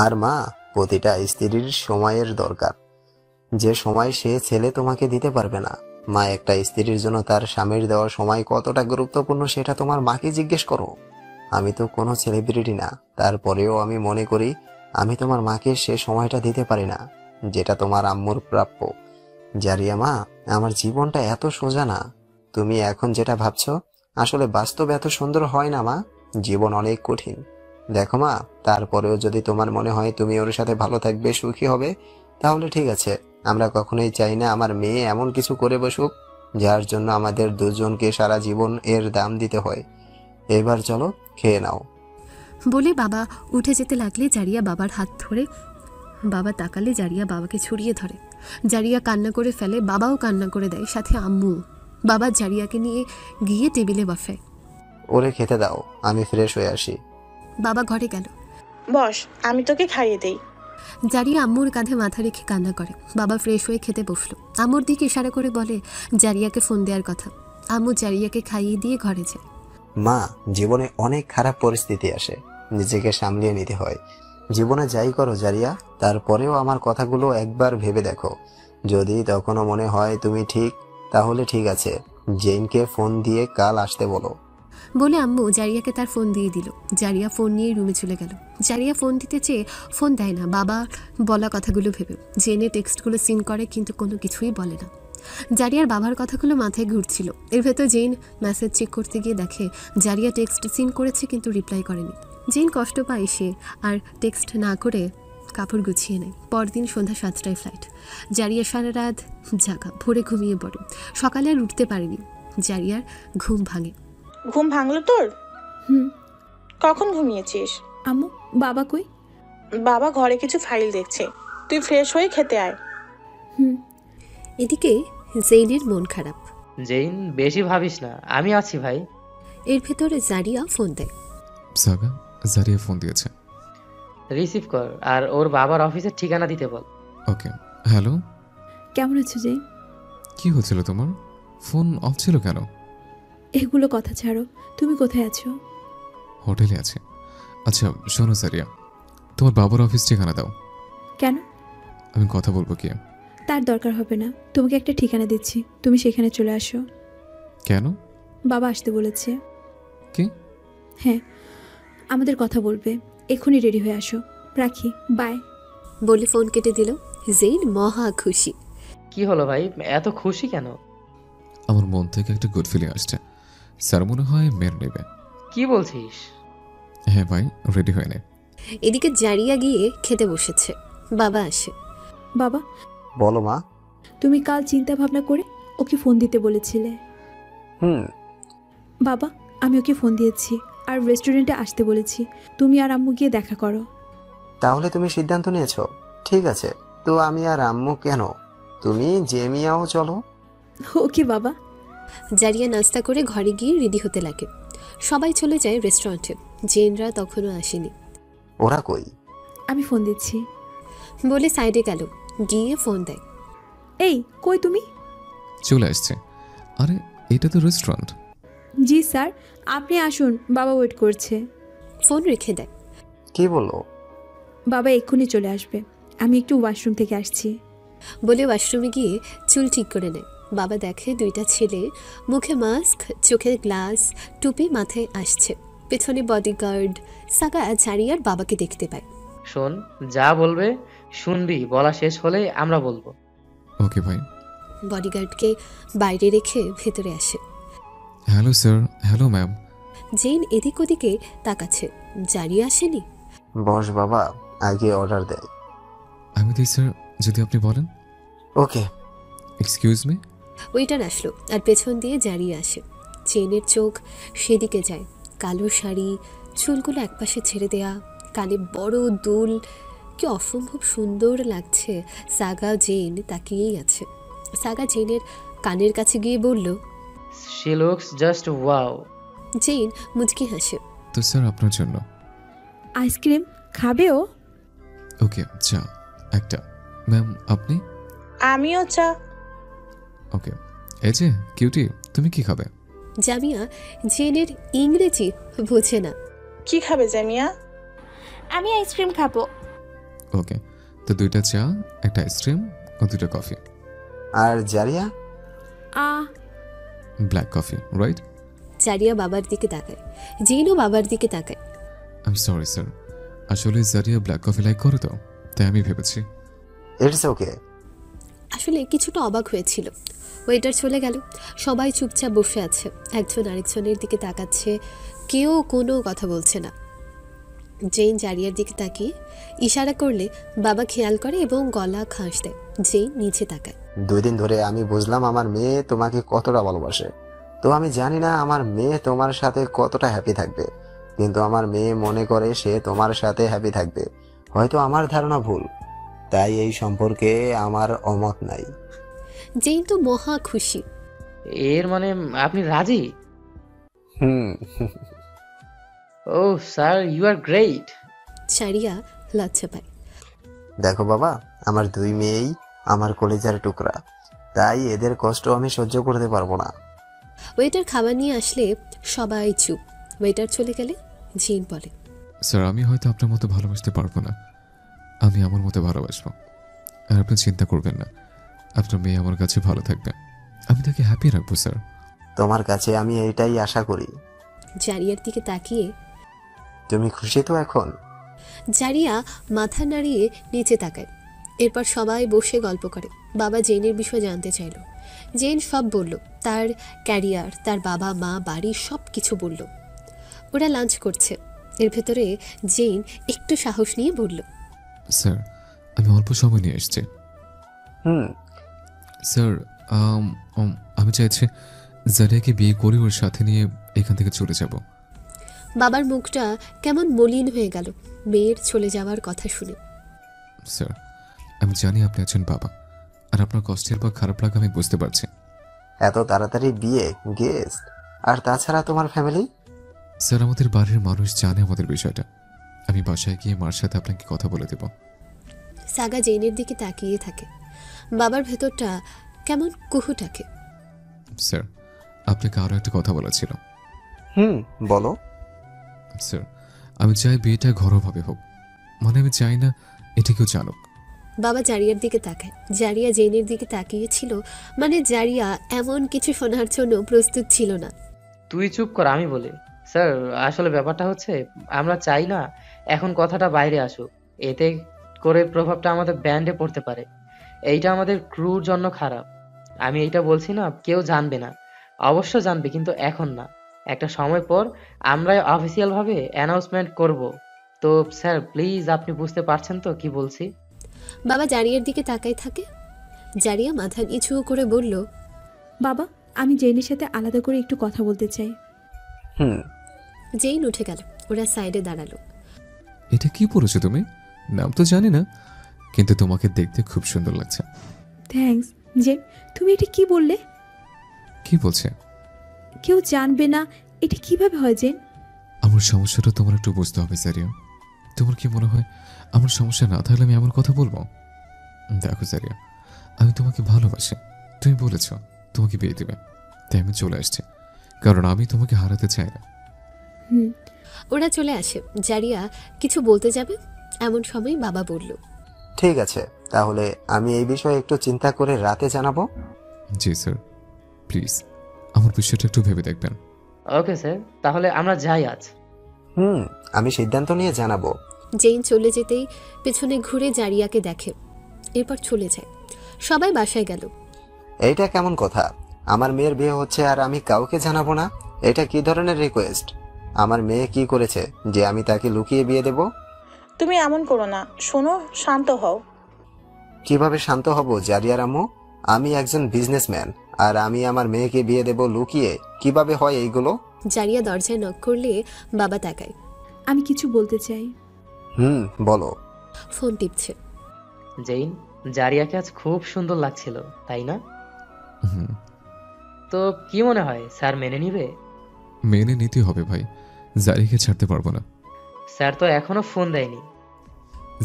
আর মা, প্রতিটা স্ত্রীর সময়ের দরকার, যে সময় সে ছেলে তোমাকে দিতে পারবে না। মা, একটা স্ত্রীর জন্য তার স্বামীর দেওয়া সময় কতটা গুরুত্বপূর্ণ সেটা তোমার মাকে জিজ্ঞেস করো। আমি তো কোনো সেলিব্রিটি না, তারপরেও আমি মনে করি আমি তোমার মাকে সে সময়টা দিতে পারি না যেটা তোমার আম্মুর প্রাপ্য। জারিয়া মা, আমার জীবনটা এত সোজা না। তুমি এখন যেটা ভাবছো আসলে বাস্তব এত সুন্দর হয় না মা। জীবন অনেক কঠিন। দেখো মা, তারপরেও যদি তোমার মনে হয় তুমি ওর সাথে ভালো থাকবে, সুখী হবে, তাহলে ঠিক আছে। আমরা কখনোই চাই না আমার মেয়ে এমন কিছু করে বসুক যার জন্য আমাদের দুজনকে সারা জীবন এর দাম দিতে হয়। এবার চলো খেয়ে নাও। বলে বাবা উঠে যেতে লাগলে জারিয়া বাবার হাত ধরে। বাবা তাকালে জারিয়া বাবাকে ছড়িয়ে ধরে। জারিয়া কান্না করে ফেলে, বাবাও কান্না করে দেয়, সাথে আম্মু। বাবা জারিয়াকে নিয়ে গিয়ে টেবিলে বসে। ওরে খেতে দাও, আমি ফ্রেশ হয়ে আসি। বাবা ঘরে গেল। বস, আমি তোকে খাইয়ে দেই। জারিয়া আম্মুর কাঁধে মাথা রেখে কান্না করে। বাবা ফ্রেশ হয়ে খেতে বসলো। আম্মুর দিকে ইশারা করে বলে জারিয়াকে ফোন দেওয়ার কথা। আম্মু জারিয়াকে খাইয়ে দিয়ে ঘরে যায়। মা, জীবনে অনেক খারাপ পরিস্থিতি আসে, নিজেকে সামলিয়ে নিতে হয়। জীবনে যাই করো জারিয়া, তারপরেও আমার কথাগুলো একবার ভেবে দেখো। যদি তখনও মনে হয় তুমি ঠিক, তাহলে ঠিক আছে। জেইনকে ফোন দিয়ে কাল আসতে বলো। বলে আম্মু জারিয়াকে তার ফোন দিয়ে দিল। জারিয়া ফোন নিয়ে রুমে চলে গেল। জারিয়া ফোন দিতে চেয়ে ফোন দেয় না। বাবা বলা কথাগুলো ভেবে জেনে টেক্সটগুলো সিন করে, কিন্তু কোনো কিছুই বলে না। জারিয়ার বাবার কথাগুলো মাথায় ঘুরছিল। এর ভেতর জেইন মেসেজ চেক করতে গিয়ে দেখে জারিয়া টেক্সট সিন করেছে কিন্তু রিপ্লাই করেনি। জেইন কষ্ট পায় সে, আর টেক্সট না করে কাপড় গুছিয়ে নেয়। পরদিন সন্ধ্যা 7টায় ফ্লাইট। জারিয়া সারা রাত জাগা, ভোরে ঘুমিয়ে পড়ে। সকালে আর উঠতে পারেনি। জারিয়ার ঘুম ভাঙে। ঘুম ভাঙলো তোর? হুম। কখন ঘুমিয়েছিস? আম্মু, বাবা কই? বাবা ঘরে কিছু ফাইল দেখছে, তুই ফ্রেশ হয়ে খেতে আয়। হুম। এদিকে জেইনের মন খারাপ। জেইন, বেশি ভাবিস না, আমি আছি ভাই। এর ভেতরে জারিয়া ফোন দেয়। সাগা, জারিয়া ফোন দিয়েছে। রিসিভ কর আর ওর বাবার অফিসের ঠিকানা দিতে বল। ওকে। হ্যালো, কেমন আছো জেইন? কি হচ্ছিল তোমার? ফোন অফ ছিল কেন? এগুলো কথা ছাড়ো, তুমি কোথায় আছো? হোটেলে আছে। আচ্ছা শোনো জারিয়া, তোমার বাবার অফিস ঠিকানা দাও। কেন? আমি কথা বলবো কি? তার দরকার হবে না, তোমাকে একটা ঠিকানা দিচ্ছি, তুমি সেখানে চলে আসো। কেন? বাবা আসতে বলেছে। কি? হ্যাঁ, আমাদের কথা বলবে। এক্ষুনি রেডি হয়ে আসো। রাখি, বাই। বলে ফোন কেটে দিল। জেইন মহা খুশি। কি হলো ভাই, এত খুশি কেন? আমার মন থেকে একটা গুড ফিলিং আসছে। স্যার মনে হয় মেনে নেবে। কি বলছিস? হ্যাঁ ভাই, রেডি হয়ে নে। এদিকে জারিয়া গিয়ে খেতে বসেছে। বাবা আসে। বাবা, বলো মা। তুমি কাল চিন্তা ভাবনা করে ওকে ফোন দিতে বলেছিলে। হুম। বাবা, আমি ওকে ফোন দিয়েছি আর রেস্টুরেন্টে আসতে বলেছি। তুমি আর আম্মু গিয়ে দেখা করো। তাহলে তুমি সিদ্ধান্ত নিয়েছো? ঠিক আছে, তো আমি আর আম্মু কেন, তুমি জেমিয়াও চলো। ওকে বাবা। জারিয়া নাস্তা করে ঘরে গিয়ে রেডি হতে লাগে। সবাই চলে যায় রেস্টুরেন্টে। জেনরা তখনও আসেনি। ওরা কই? আমি ফোন দিচ্ছি বলে সাইডে গেল, গিয়ে ফোন দেয়। এই কই তুমি? চলে আসছে। আরে এটা তো রেস্টুরেন্ট। জি স্যার, আপনি আসুন, বাবা ওয়েট করছে। ফোন রেখে দেয়। কি বললো? বাবা এক্ষুনি চলে আসবে, আমি একটু ওয়াশরুম থেকে আসছি। বলে ওয়াশরুমে গিয়ে চুল ঠিক করে নেয়। বাবা দেখে দুইটা ছেলে, মুখে মাস্ক, চোখে গ্লাস, টুপি মাথায় আসছে। পেছনে বডিগার্ড। সাগা জারিয়ার বাবাকে দেখতে পায়। শোন, যা বলবে শুনবি, বলা শেষ হলে আমরা বলবো। ওকে ভাই। বডিগার্ডকে বাইরে রেখে ভেতরে আসে। Hello sir. Hello ma'am. Jen এদিক ওদিকে তাকাচ্ছে। জারিয়া আসেনি। বস বাবা, আগে অর্ডার দেয়। আমি দিই স্যার, যদি আপনি বলেন। ওকে। Excuse me. ওইটার আসলো আর পেছন দিয়ে জারিয়া আসে। চেনের চোখ সেদিকে যায়। কালো শাড়ি, চুলগুলো একপাশে ছেড়ে দেয়া, কানে বড় দুল, কি অসম্ভব সুন্দর লাগছে। সাগা জেন তাকিয়েই আছে। সাগা জেনের কানের কাছে গিয়ে বলল, she looks just wow. Jen মুচকি হাসে। তো স্যার আপনার জন্য। আইসক্রিম খাবে ও? ওকে, চা একটা। ম্যাম আপনি? আমিও চা। ওকে। এই যে কিউটি, তুমি কি খাবে? জামিয়া জেনের ইংরেজি বোঝে না। কি খাবে জামিয়া? আমি আইসক্রিম খাবো। ওকে, তো দুইটা চা, একটা আইসক্রিম ও দুটো কফি। আর জারিয়া? Black coffee, right? জারিয়া বাবার দিকে তাকায়। জেনও বাবার দিকে তাকায়। আই সরি স্যার, আসলে জারিয়া ব্ল্যাক কফি লাইক করে তো, তাই আমি ভেবেছি। It's okay. আসলে কিছুটা অবাক হয়েছিল। ওয়েটার চলে গেল। সবাই চুপচাপ বসে আছে, একজন আরেকজনের দিকে তাকাচ্ছে, কেউ কোনো কথা বলছে না। জেন জারিয়ার দিকে তাকিয়ে ইশারা করলে বাবা খেয়াল করে এবং গলা খাঁস দেয়। জেন নিচে তাকায়। 2 দিন ধরে আমি বুঝলাম আমার মেয়ে তোমাকে কতটা ভালোবাসে। তো আমি জানি না আমার মেয়ে তোমার সাথে কতটা হ্যাপি থাকবে, কিন্তু আমার মেয়ে মনে করে সে তোমার সাথে হ্যাপি থাকবে। হয়তো আমার ধারণা ভুল, তাই এই সম্পর্কে আমার অমত নাই। জেন তো মহা খুশি। এর মানে আপনি রাজি? হুম। ও স্যার, ইউ আর গ্রেট। জারিয়া লজ্জা পায়। দেখো বাবা, আমার 2 মেয়েই আমার কলিজার টুকরা, তাই এদের কষ্ট আমি সহ্য করতে পারবো না। ওয়েটার খাবার নিয়ে আসলে সবাই চুপ। ওয়েটার চলে গেলে জেন বলে, স্যার আমি হয়তো আপনার মতো ভালোবাসতে পারবো না, আমি আমার মতো ভালোবাসবো। আর আপনি চিন্তা করবেন না, আপনার মেয়ে আমার কাছে ভালো থাকবে, আমি তাকে হ্যাপি রাখবো স্যার। তোমার কাছে আমি এটাই আশা করি। জারিয়ার দিকে তাকিয়ে, তুমি খুশি তো এখন? জারিয়া মাথা নাড়িয়ে নিচে তাকায়। এরপর সবাই বসে গল্প করে। বাবা জেনের বিষয়ে জানতে চাইল। জেন সব বলল, তার ক্যারিয়ার, তার বাবা মা, বাড়ি, সব কিছু বলল। ওরা লাঞ্চ করছে। এর ভেতরে জেন একটু সাহস নিয়ে বলল, স্যার আমি অল্প সময় নিয়ে এসেছি। স্যার আমি চাইছি জারিয়াকে বিয়ে করে ওর সাথে নিয়ে এখান থেকে চলে যাব। বাবার মুখটা কেমন মলিন হয়ে গেল মেয়ের চলে যাওয়ার কথা শুনে। স্যার আমি জানি আপনি একজন বাবা, আর আপনার কষ্টের বা খারাপ লাগা আমি বুঝতে পারছি। এত তাড়াতাড়ি বিয়ে, গেস্ট, আর তাছাড়া তোমার ফ্যামিলি? স্যার আমাদের বাড়ির মানুষ জানে আমাদের বিষয়টা, আমি বাসায় গিয়ে মার সাথে আপনাকে কথা বলে দেব। সাগা জেনের দিকে তাকিয়ে থাকে। বাবার ভেতরটা কেমন কুহুটাকে। স্যার আপনাকে আরো একটা কথা বলা ছিল। বলো। স্যার আমি চাই বিয়েটা ঘরোয়াভাবে হোক, মানে আমি চাই না এটা কেউ জানুক। বাবা জারিয়ার দিকে তাকায়। জারিয়া জেনের দিকে তাকিয়েছিল, মানে জারিয়া এমন কিছু শোনার জন্য প্রস্তুত ছিল না। তুই চুপ কর, আমি বলি। স্যার আসলে ব্যাপারটা হচ্ছে, আমরা চাই না এখন কথাটা বাইরে আসুক, এতে করে প্রভাবটা আমাদের ব্যান্ডে পড়তে পারে। এইটা আমাদের ক্রুর জন্য খারাপ। আমি এইটা বলছি না কেউ জানবে না, অবশ্য জানবে, কিন্তু এখন না, একটা সময় পর আমরা অফিসিয়াল ভাবে অ্যানাউন্সমেন্ট করব। তো স্যার প্লিজ, আপনি বুঝতে পারছেন তো কি বলছি? বাবা জারিয়ার দিকে তাকাই থাকে। জারিয়া মাথা নিচু করে বলল, বাবা আমি জেনের সাথে আলাদা করে একটু কথা বলতে চাই। জেন উঠে গেল। ওরা সাইডে দাঁড়ালো। এটা কি পড়েছো তুমি? নাম তো জানি না, কিন্তু তোমাকে দেখতে খুব সুন্দর লাগছে। থ্যাঙ্কস। জেন তুমি এটা কি বললে? কি বলছে? কেউ জানবে না, এটা কিভাবে হয় জেন? আমার সমস্যাটা তোমার একটু বুঝতে হবে সারিয়া। তোমার কি মনে হয় আমার সমস্যা না থাকলে আমি এমন কথা বলবো? দেখো সারিয়া, আমি তোমাকে ভালোবাসি। তুমি বলেছ তোমাকে বিয়ে দেবে, তাই আমি চলে আসছি, কারণ আমি তোমাকে হারাতে চাই না। ওরা চলে আসে। জারিয়া কিছু বলতে যাবে এমন সময় বাবা বলল, ঠিক আছে, তাহলে আমি এই বিষয়ে একটু চিন্তা করে রাতে জানাবো। জি স্যার, প্লিজ আমার বিষয়টা একটু ভেবে দেখবেন। ওকে স্যার, তাহলে আমরা যাই আজ। আমি সিদ্ধান্ত নিয়ে জানাবো। জেইন চলে যেতেই পেছনে ঘুরে জারিয়াকে দেখে, এরপর চলে যায়। সবাই বাসায় গেল। এইটা কেমন কথা? আমার মেয়ের বিয়ে হচ্ছে আর আমি কাউকে জানাবো না? এটা কি ধরনের রিকোয়েস্ট? আমার মেয়ে কি করেছে যে আমি তাকে লুকিয়ে বিয়ে দেব? তুমি এমন করো না, শোনো, শান্ত হও। কিভাবে শান্ত হব জারিয়ার আম্মু? আমি একজন বিজনেসম্যান, আর আমি আমার মেয়েকে বিয়ে দেব লুকিয়ে? কিভাবে হয় এইগুলো? জারিয়া দরজায় নক করলে বাবা তাকায়। আমি কিছু বলতে চাই। বলো। ফোন টিপছে। জেইন, জারিয়াকে আজ খুব সুন্দর লাগছিল, তাই না? তো কি মনে হয় স্যার মেনে নিবে? মেনে নিতে হবে ভাই, জারিয়াকে ছাড়তে পারবো না। স্যার তো এখনো ফোন দেয়নি।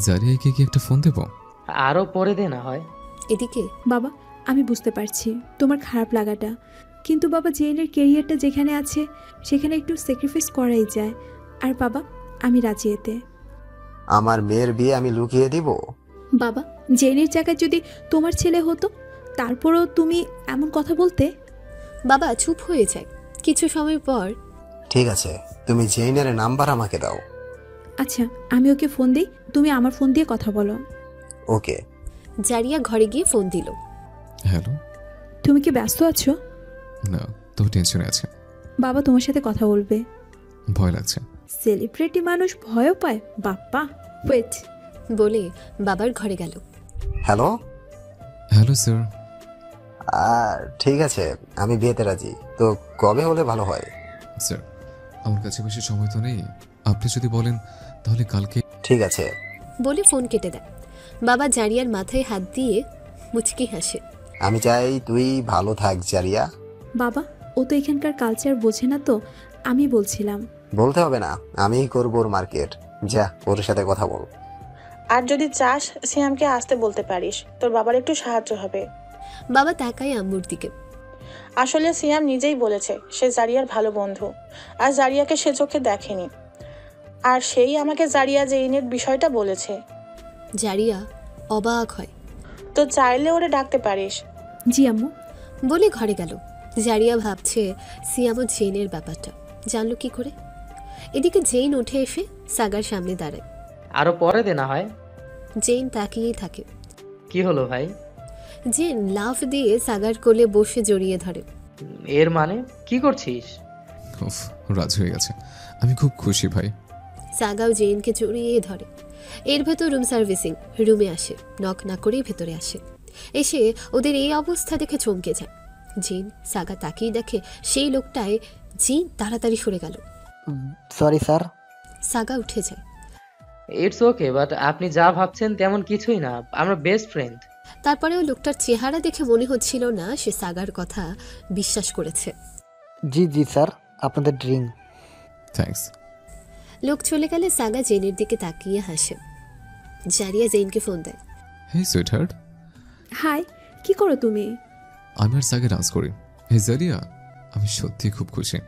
জারিয়াকে কি একটা ফোন দেব? আরো পরে দে না হয়। এদিকে বাবা, আমি বুঝতে পারছি তোমার খারাপ লাগাটা, কিন্তু বাবা জেনের কেরিয়ারটা যেখানে আছে সেখানে একটু স্যাক্রিফাইস করাই যায়। আর বাবা, আমি রাজি এতে। আমার মেয়ের বিয়ে আমি লুকিয়ে দিব? বাবা, জেনের জায়গায় যদি তোমার ছেলে হতো, তারপরও তুমি এমন কথা বলতে? বাবা চুপ হয়ে যায়। কিছু সময় পর, ঠিক আছে, তুমি জেইনের নাম্বার আমাকে দাও। আচ্ছা, আমি ওকে ফোন দিই, তুমি আমার ফোন দিয়ে কথা বলো। ওকে। জারিয়া ঘরে গিয়ে ফোন দিল। হ্যালো। তুমি কি ব্যস্ত আছো? না, তো টেনশনে আছে। বাবা তোমার সাথে কথা বলবে। ভয় লাগছে। সেলিব্রিটি মানুষ ভয়ও পায়? বাপ্পা, ওয়েট। বলে বাবার ঘরে গেল। হ্যালো। Hello sir. ঠিক আছে, আমি বিয়েতে রাজি। তো কবে হলে ভালো হয়? স্যার, আমার কাছে বেশি সময় তো নেই, আপনি যদি বলেন তাহলে কালকে। ঠিক আছে। বলে ফোন কেটে দেয়। বাবা জারিয়ার মাথায় হাত দিয়ে মুচকি হাসে। আমি চাই তুই ভালো থাক জারিয়া। বাবা, ও তো এখানকার কালচার বোঝে না, তো আমি বলছিলাম। বলতে হবে না, আমিই করবো ওর মার্কেট। যা, ওর সাথে কথা বল। আর যদি চাস সিয়ামকে আসতে বলতে পারিস, তোর বাবার একটু সাহায্য হবে। বাবা তাকায় আম্মুর দিকে। আসলে সিয়াম নিজেই বলেছে সে জারিয়ার ভালো বন্ধু, আর জারিয়াকে সে চোখে দেখেনি, আর সেই আমাকে জারিয়া জেইনের বিষয়টা বলেছে। জারিয়া অবাক হয়। তো চাইলে ওরে ডাকতে পারিস। জি আম্মু। বলে ঘরে গেল। জারিয়া ভাবছে সিয়াম ও জেইনের ব্যাপারটা জানলো কি করে। এদিকে জেইন উঠে এসে সাগার সামনে দাঁড়ায়। আরো পরে দে না হয়। জেইন তাকিয়েই থাকে। কি হলো ভাই? জেইন লাফ দিয়ে সাগার কোলে বসে জড়িয়ে ধরে। এর মানে কি করছিস? উফ, রাজ হয়ে গেছে, আমি খুব খুশি ভাই। সাগাও জেইনকে জড়িয়ে ধরে। এর ভেতর রুম সার্ভিসিং রুমে আসে। নক না করেই ভেতরে আসে। এসে ওদের এই অবস্থা দেখে চমকে যায়। জেইন সাগা তাকিয়ে দেখে সেই লোকটায়। জেইন তাড়াতাড়ি সরে গেল। Sorry sir. সাগা উঠে যায়। ইটস ওকে, বাট আপনি যা ভাবছেন তেমন কিছুই না, আমরা বেস্ট ফ্রেন্ড। তারপরেও লোকটার চেহারা দেখে মনে হচ্ছিল না সে সাগার কথা বিশ্বাস করেছে। জি জি স্যার, আপনাদের ড্রিঙ্ক। থ্যাঙ্কস। লোক চলে গেলে সাগা জেনের দিকে তাকিয়ে হাসে। জারিয়া জেইনকে ফোন দেয়। হে সুইটহার্ট। হাই, কি করো তুমি? আমি আর সাগে ডান্স করি। হে জারিয়া, আমি সত্যি খুব খুশি।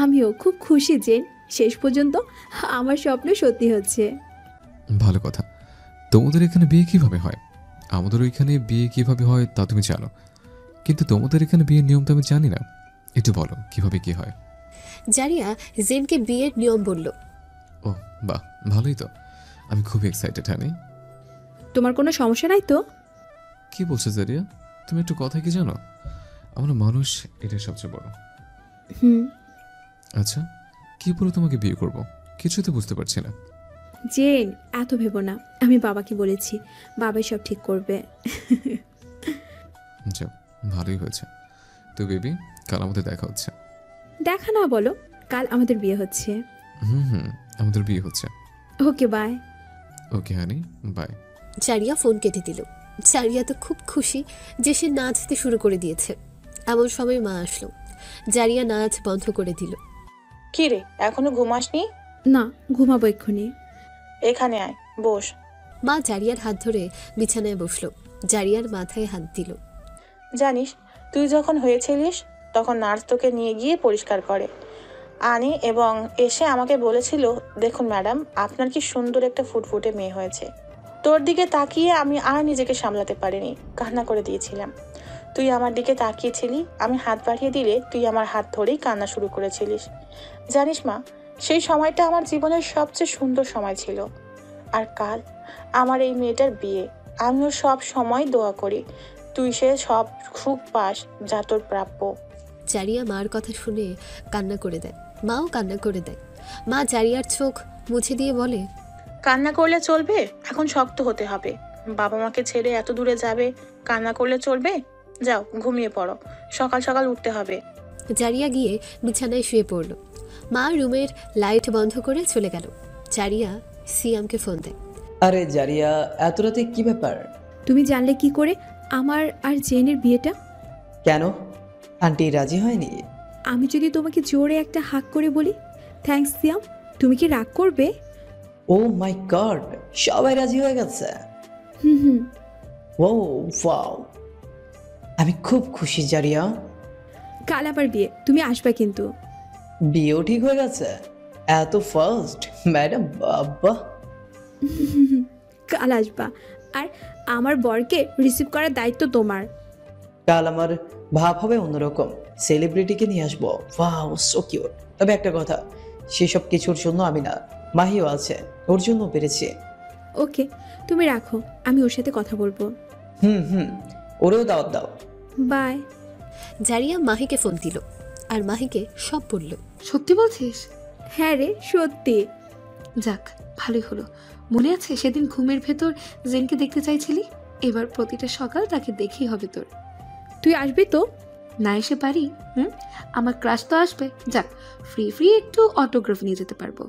আমিও খুব খুশি জেন, শেষ পর্যন্ত আমার স্বপ্ন সত্যি হচ্ছে। ভালো কথা। তোমাদের এখানে বিয়ে কিভাবে হয়? আমাদের ওইখানে বিয়ে কিভাবে হয় তা তুমি জানো, কিন্তু তোমাদের এখানে বিয়ের নিয়ম তো আমি জানি না। একটু বলো কিভাবে কি হয়। জারিয়া জেনকে বিয়ের নিয়ম বলল। ও বাহ, ভালোই তো, আমি খুব এক্সাইটেড। হানি, তোমার কোনো সমস্যা নাই তো? কি বলছো জারিয়া? তুমি একটু কথা কি জানো? আমরা মানুষ, এটাই সবচেয়ে বড়। আচ্ছা, কি বলে তোমাকে বিয়ে করব? কিছু তো বুঝতে পারছি না। জেন, এত ভেবো না, আমি বাবাকে বলেছি, বাবাই সব ঠিক করবে। যাও, ভালোই হয়েছে। তো বেবি, কাল আমাদের দেখা হচ্ছে। দেখা না বলো, কাল আমাদের বিয়ে হচ্ছে। আমাদের বিয়ে হচ্ছে। Okay bye. Okay honey, bye. Zaria phone কেটে দিল। জারিয়া তো খুব খুশি যে সে নাচতে শুরু করে দিয়েছে। এমন সময় মা আসলো। জারিয়া নাচ বন্ধ করে দিল। কি রে, এখনো ঘুমাসনি? না, ঘুমাবো এক্ষুনি। এখানে আয়, বস। মা জারিয়ার হাত ধরে বিছানায় বসলো। জারিয়ার মাথায় হাত দিল। জানিস, তুই যখন হয়েছিলিস তখন নার্স তোকে নিয়ে গিয়ে পরিষ্কার করে আনে এবং এসে আমাকে বলেছিল, দেখুন ম্যাডাম, আপনার কি সুন্দর একটা ফুটফুটে মেয়ে হয়েছে। তোর দিকে তাকিয়ে আমি আর নিজেকে সামলাতে পারিনি, কান্না করে দিয়েছিলাম। তুই আমার দিকে তাকিয়েছিলি, আমি হাত বাড়িয়ে দিলে তুই আমার হাত ধরেই কান্না শুরু করেছিলিস। জানিস মা, সেই সময়টা আমার জীবনের সবচেয়ে সুন্দর সময় ছিল। আর কাল আমার এই মেয়েটার বিয়ে। আমিও সব সময় দোয়া করি তুই সে সব সুখ পাস যা তোর প্রাপ্য। জারিয়া মার কথা শুনে কান্না করে দেয়। মাও কান্না করে দেয়। মা জারিয়ার চোখ মুছে দিয়ে বলে, কান্না করলে চলবে? এখন শক্ত হতে হবে। বাবা মাকে ছেড়ে এত দূরে যাবে, কান্না করলে চলবে? যাও ঘুমিয়ে পড়ো, সকাল সকাল উঠতে হবে। জারিয়া গিয়ে বিছানায় শুয়ে পড়ল। মা রুমের লাইট বন্ধ করে চলে গেল। জারিয়া সিয়ামকে ফোন দেয়। আরে জারিয়া, এত রাতে কি ব্যাপার? তুমি জানলে কি করে আমার আর জেনের বিয়েটা? কেন, আন্টি রাজি হয়নি? আমি যদি তোমাকে জোরে একটা হাক করে বলি থ্যাঙ্কস সিয়াম, তুমি কি রাগ করবে? ও মাই গড, সবাই রাজি হয়ে গেছে। হুম। ও ওয়াও, আমি খুব খুশি জারিয়া। কাল আবার বিয়ে, তুমি আসবে কিন্তু। বিয়েও ঠিক হয়ে গেছে? এত ফার্স্ট ম্যাডাম, বাবা। কাল আসবা, আর আমার বরকে রিসিভ করার দায়িত্ব তোমার। কাল আমার ভাব হবে অন্যরকম, সেলিব্রিটিকে নিয়ে আসবো। Wow, so cute. তবে একটা কথা, সেসব কিছুর জন্য আমি না, মাহিও আছে, ওর জন্য পেরেছি। ওকে, তুমি রাখো, আমি ওর সাথে কথা বলবো। হুম, ওরেও দাওয়াত দাও। বাই। জারিয়া মাহিকে ফোন দিল আর মাহিকে সব বলল। সত্যি বলছিস? হ্যাঁ রে, সত্যি। যাক, ভালোই হলো। মনে আছে সেদিন ঘুমের ভেতর জেনকে দেখতে চাইছিলি? এবার প্রতিটা সকাল তাকে দেখেই হবে তোর। তুই আসবি তো? না এসে পারি? আমার ক্রাশ তো আসবে। যাক, ফ্রি একটু অটোগ্রাফ নিয়ে যেতে পারবো।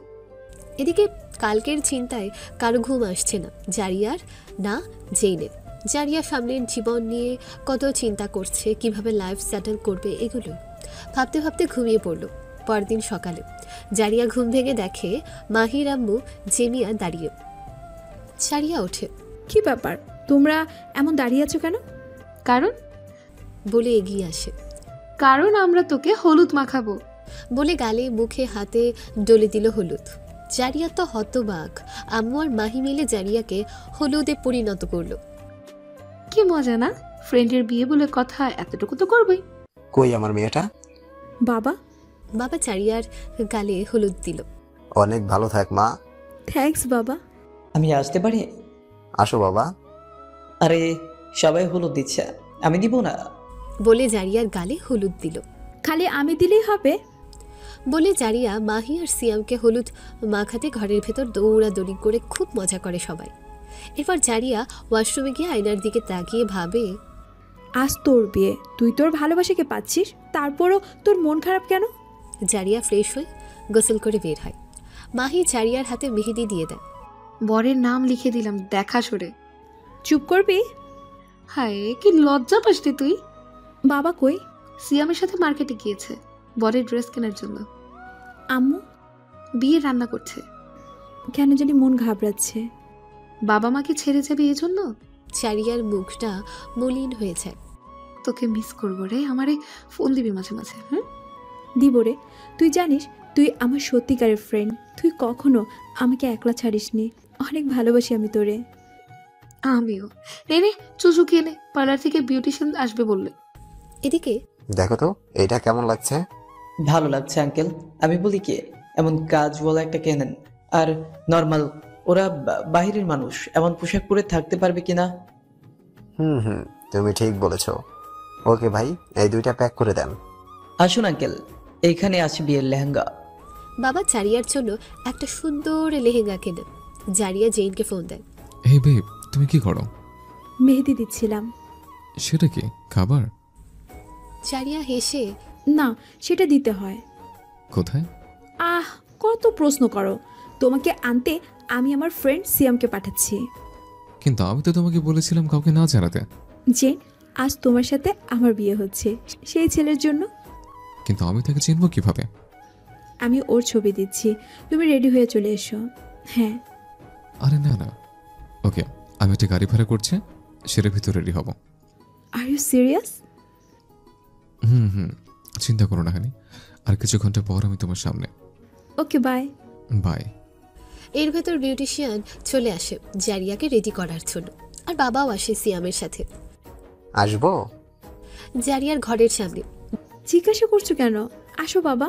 এদিকে কালকের চিন্তায় কারো ঘুম আসছে না, জারিয়ার না জেইনের। জারিয়া সামনের জীবন নিয়ে কত চিন্তা করছে, কিভাবে লাইফ সেটেল করবে, এগুলো ভাবতে ভাবতে ঘুমিয়ে পড়ল। পরদিন সকালে জারিয়া ঘুম ভেঙে দেখে মাহির আম্মু জেমিয়া দাঁড়িয়ে। জারিয়া ওঠে। কি ব্যাপার, তোমরা এমন দাঁড়িয়ে আছো কেন? কারণ বলে এগিয়ে আসে। কারণ আমরা তোকে হলুদ মাখাবো বলে গালে মুখে হাতে ডলে দিল হলুদ। জারিয়া তো হতবাক। আম্মু আর মাহি মিলে জারিয়াকে হলুদে পরিণত করলো। কি মজা না? ফ্রেন্ডের বিয়ে বলে কথা, এতটুকু তো করবই। কই আমার মেয়েটা? বাবা জারিয়ার গালে হলুদ দিল। অনেক ভালো থাক মা। থ্যাঙ্কস বাবা। আমি আসতে পারি? আসো বাবা। আরে সবাই হলুদ দিচ্ছে, আমি দিব না? বলে জারিয়ার গালে হলুদ দিল। খালি আমি দিলেই হবে? বলে জারিয়া মাহি আর সিয়ামকে হলুদ মাখাতে ঘরের ভেতর দৌড়াদৌড়ি করে খুব মজা করে সবাই। এরপর জারিয়া ওয়াশরুমে গিয়ে আয়নার দিকে তাকিয়ে ভাবে, আজ তোর বিয়ে, তুই তোর ভালোবাসাকে পাচ্ছিস, তারপরও তোর মন খারাপ কেন? জারিয়া ফ্রেশ হয়ে গোসল করে বের হয়। মাহি জারিয়ার হাতে মেহেদি দিয়ে দেয়। বরের নাম লিখে দিলাম, দেখা সরে। চুপ করবি? হায়, কি লজ্জা পাস রে তুই। বাবা কই? সিয়ামের সাথে মার্কেটে গিয়েছে বরের ড্রেস কেনার জন্য। আম্মু? বিয়ে রান্না করছে। কেন জানি মন ঘাবড়াচ্ছে। বাবা মাকে ছেড়ে যাবে এই জন্য? জারিয়ার মুখটা মলিন হয়ে যায়। তোকে মিস করবো রে, আমারে ফোন দিবি মাঝে মাঝে। দিব রে। তুই জানিস তুই আমার সত্যিকারের ফ্রেন্ড, তুই কখনো আমাকে একলা ছাড়িসনি। অনেক ভালোবাসি আমি তোরে। আমিও। নে চুচুকি এনে, পার্লার থেকে বিউটিশিয়ান আসবে বললে। এদিকে দেখো তো এটা কেমন লাগছে? ভালো লাগছে আঙ্কেল। আমি বলি কি, এমন কাজ বলা একটা কেনেন। আর নর্মাল, ওরা বাহিরের মানুষ, এমন পোশাক পরে থাকতে পারবে কিনা? হুম, তুমি ঠিক বলেছো। ওকে ভাই, এই দুইটা প্যাক করে দেন। আসুন আঙ্কেল, এইখানে আছে বিয়ের লেহেঙ্গা। বাবা জারিয়ার জন্য একটা সুন্দর লেহেঙ্গা কেনে। জারিয়া জেইনকে ফোন দেয়। হে বেব, তুমি কি করো? মেহেদি দিচ্ছিলাম। সেটা কি খাবার? জারিয়া হেসে, না, সেটা দিতে হয়। কোথায়? কত প্রশ্ন করো। তোমাকে আনতে আমি আমার ফ্রেন্ড সিয়ামকে পাঠাচ্ছি। কিন্তু আমি তো তোমাকে বলেছিলাম কাউকে না জানাতে। জেন, আজ তোমার সাথে আমার বিয়ে হচ্ছে সেই ছেলের জন্য। কিন্তু আমি তাকে চিনব কিভাবে? আমি ওর ছবি দিচ্ছি, তুমি রেডি হয়ে চলে এসো। হ্যাঁ। আরে না না, ওকে, আমি একটা গাড়ি ভাড়া করছি, সেটার ভিতরে রেডি হব। Are you serious? হুম, চিন্তা করো না হানি, আর কিছু ঘন্টা পর আমি তোমার সামনে। ওকে, বাই। বাই। এর ভেতর বিউটিশিয়ান চলে আসে জারিয়াকে রেডি করার জন্য, আর বাবাও আসে সিয়ামের সাথে। আসবো? জারিয়ার ঘরের সামনে। জিজ্ঞাসা করছো কেন? আসো বাবা।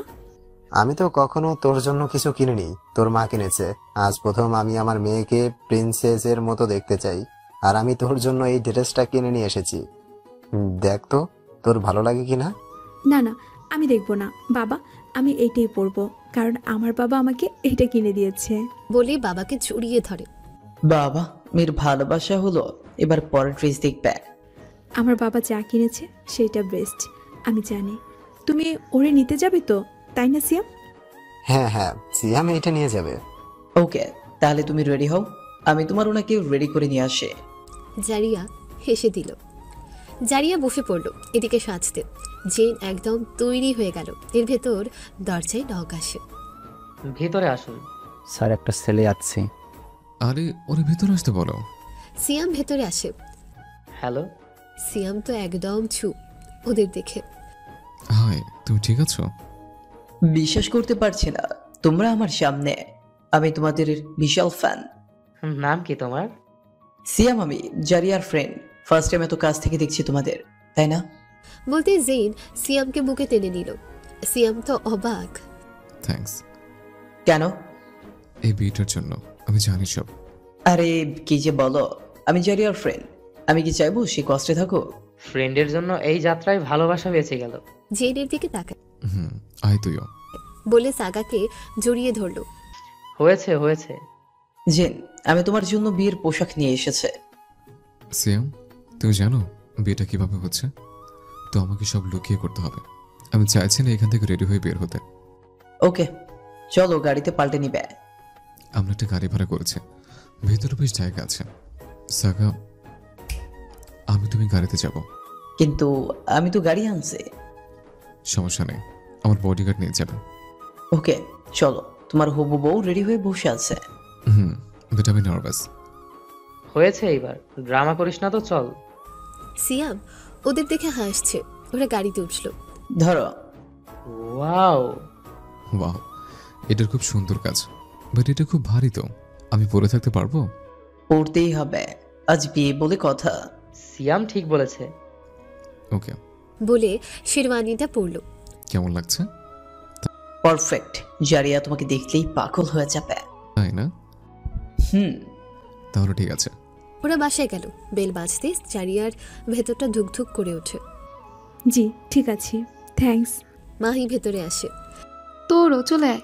আমি তো কখনো তোর জন্য কিছু কিনিনি, তোর মা কিনেছে। আজ প্রথম আমি আমার মেয়েকে প্রিন্সেসের মতো দেখতে চাই, আর আমি তোর জন্য এই ড্রেসটা কিনে নিয়ে এসেছি। দেখ তো তোর ভালো লাগে কিনা। না না, আমি দেখবো না বাবা, আমি এইটাই পরবো, কারণ আমার বাবা আমাকে এইটা কিনে দিয়েছে। বলে বাবাকে জড়িয়ে ধরে। বাবা, মেয়ের ভালোবাসা হলো, এবার পরের ড্রেস দেখবে। আমার বাবা যা কিনেছে সেটা বেস্ট, আমি জানি। তুমি ওরে নিতে যাবে তো, তাই না সিয়াম? হ্যাঁ, সিয়াম এটা নিয়ে যাবে। ওকে, তাহলে তুমি রেডি হও, আমি তোমার ওনাকে রেডি করে নিয়ে আসে। জারিয়া হেসে দিল। জারিয়া বসে পড়ল এদিকে সাজতে। জেন একদম তৈরি হয়ে গেল। এর ভেতর দরজায় নক আসে। ভেতরে আসুন। স্যার, একটা ছেলে আছে। আরে ওরে ভেতরে আসতে বলো। সিয়াম ভেতরে আসে। হ্যালো। সিয়াম তো একদম চুপ ওদের দেখে। হাই, তুমি ঠিক আছো? বিশ্বাস করতে পারছি না তোমরা আমার সামনে। আমি তোমাদের বিশাল ফ্যান। নাম কি তোমার? সিয়াম, আমি জারিয়ার ফ্রেন্ড। ফার্স্ট টাইম এত কাছ থেকে দেখছি তোমাদের, তাই না? বলতে জেন সিয়ামকে বুকে টেনে নিল। সিয়াম তো অবাক। থ্যাঙ্কস। কেন? এই বিয়েটার জন্য। আমি জানি সব। আরে কি যে বলো, আমি জারিয়ার ফ্রেন্ড, আমি কি চাইবো সে কষ্টে থাকো? ফ্রেন্ডের জন্য এই যাত্রায় ভালোবাসা বেঁচে গেল। জেনের দিকে তাকায়। আয় তুইও। বলে সাগাকে জড়িয়ে ধরলো। হয়েছে। জেন, আমি তোমার জন্য বিয়ের পোশাক নিয়ে এসেছে। সিয়াম, তুমি জানো বিয়েটা কিভাবে হচ্ছে? তো আমাকে সব লুকিয়ে করতে হবে। আমি চাইছি না এখান থেকে রেডি হয়ে বের হতে। ওকে, চলো গাড়িতে পাল্টে নিবে। আমরা একটা গাড়ি ভাড়া করেছি, ভেতরে বেশ জায়গা আছে। সাগা, আমি তুমি গাড়িতে যাব। কিন্তু আমি তো গাড়ি আনছি। সমস্যা নেই, আমার বডিগার্ড নিয়ে যাবে। ওকে চলো, তোমার হবু বউ রেডি হয়ে বসে আছে। বাট আমি নার্ভাস। হয়েছে, এইবার ড্রামা করিস না তো, চল। সিয়াম ওদের দেখে হাসছে। ওরা গাড়িতে উঠলো। ধরো। ওয়াও, এটার খুব সুন্দর কাজ, বাট এটা খুব ভারী। তো আমি পরে থাকতে পারবো? পড়তেই হবে, আজ বিয়ে বলে কথা। সিয়াম ঠিক বলেছে। ওকে। বলে শেরওয়ানিটা পরলো। কেমন লাগছে? পারফেক্ট। জারিয়া তোমাকে দেখলেই পাগল হয়ে যাবে। তাই না? তাহলে ঠিক আছে। ওরা বাসায় গেল। বেল বাজতে জারিয়ার ভেতরটা ধুকধুক করে ওঠে। জি ঠিক আছে, থ্যাঙ্কস। মাহি ভেতরে আসে। তোরও চলে আয়।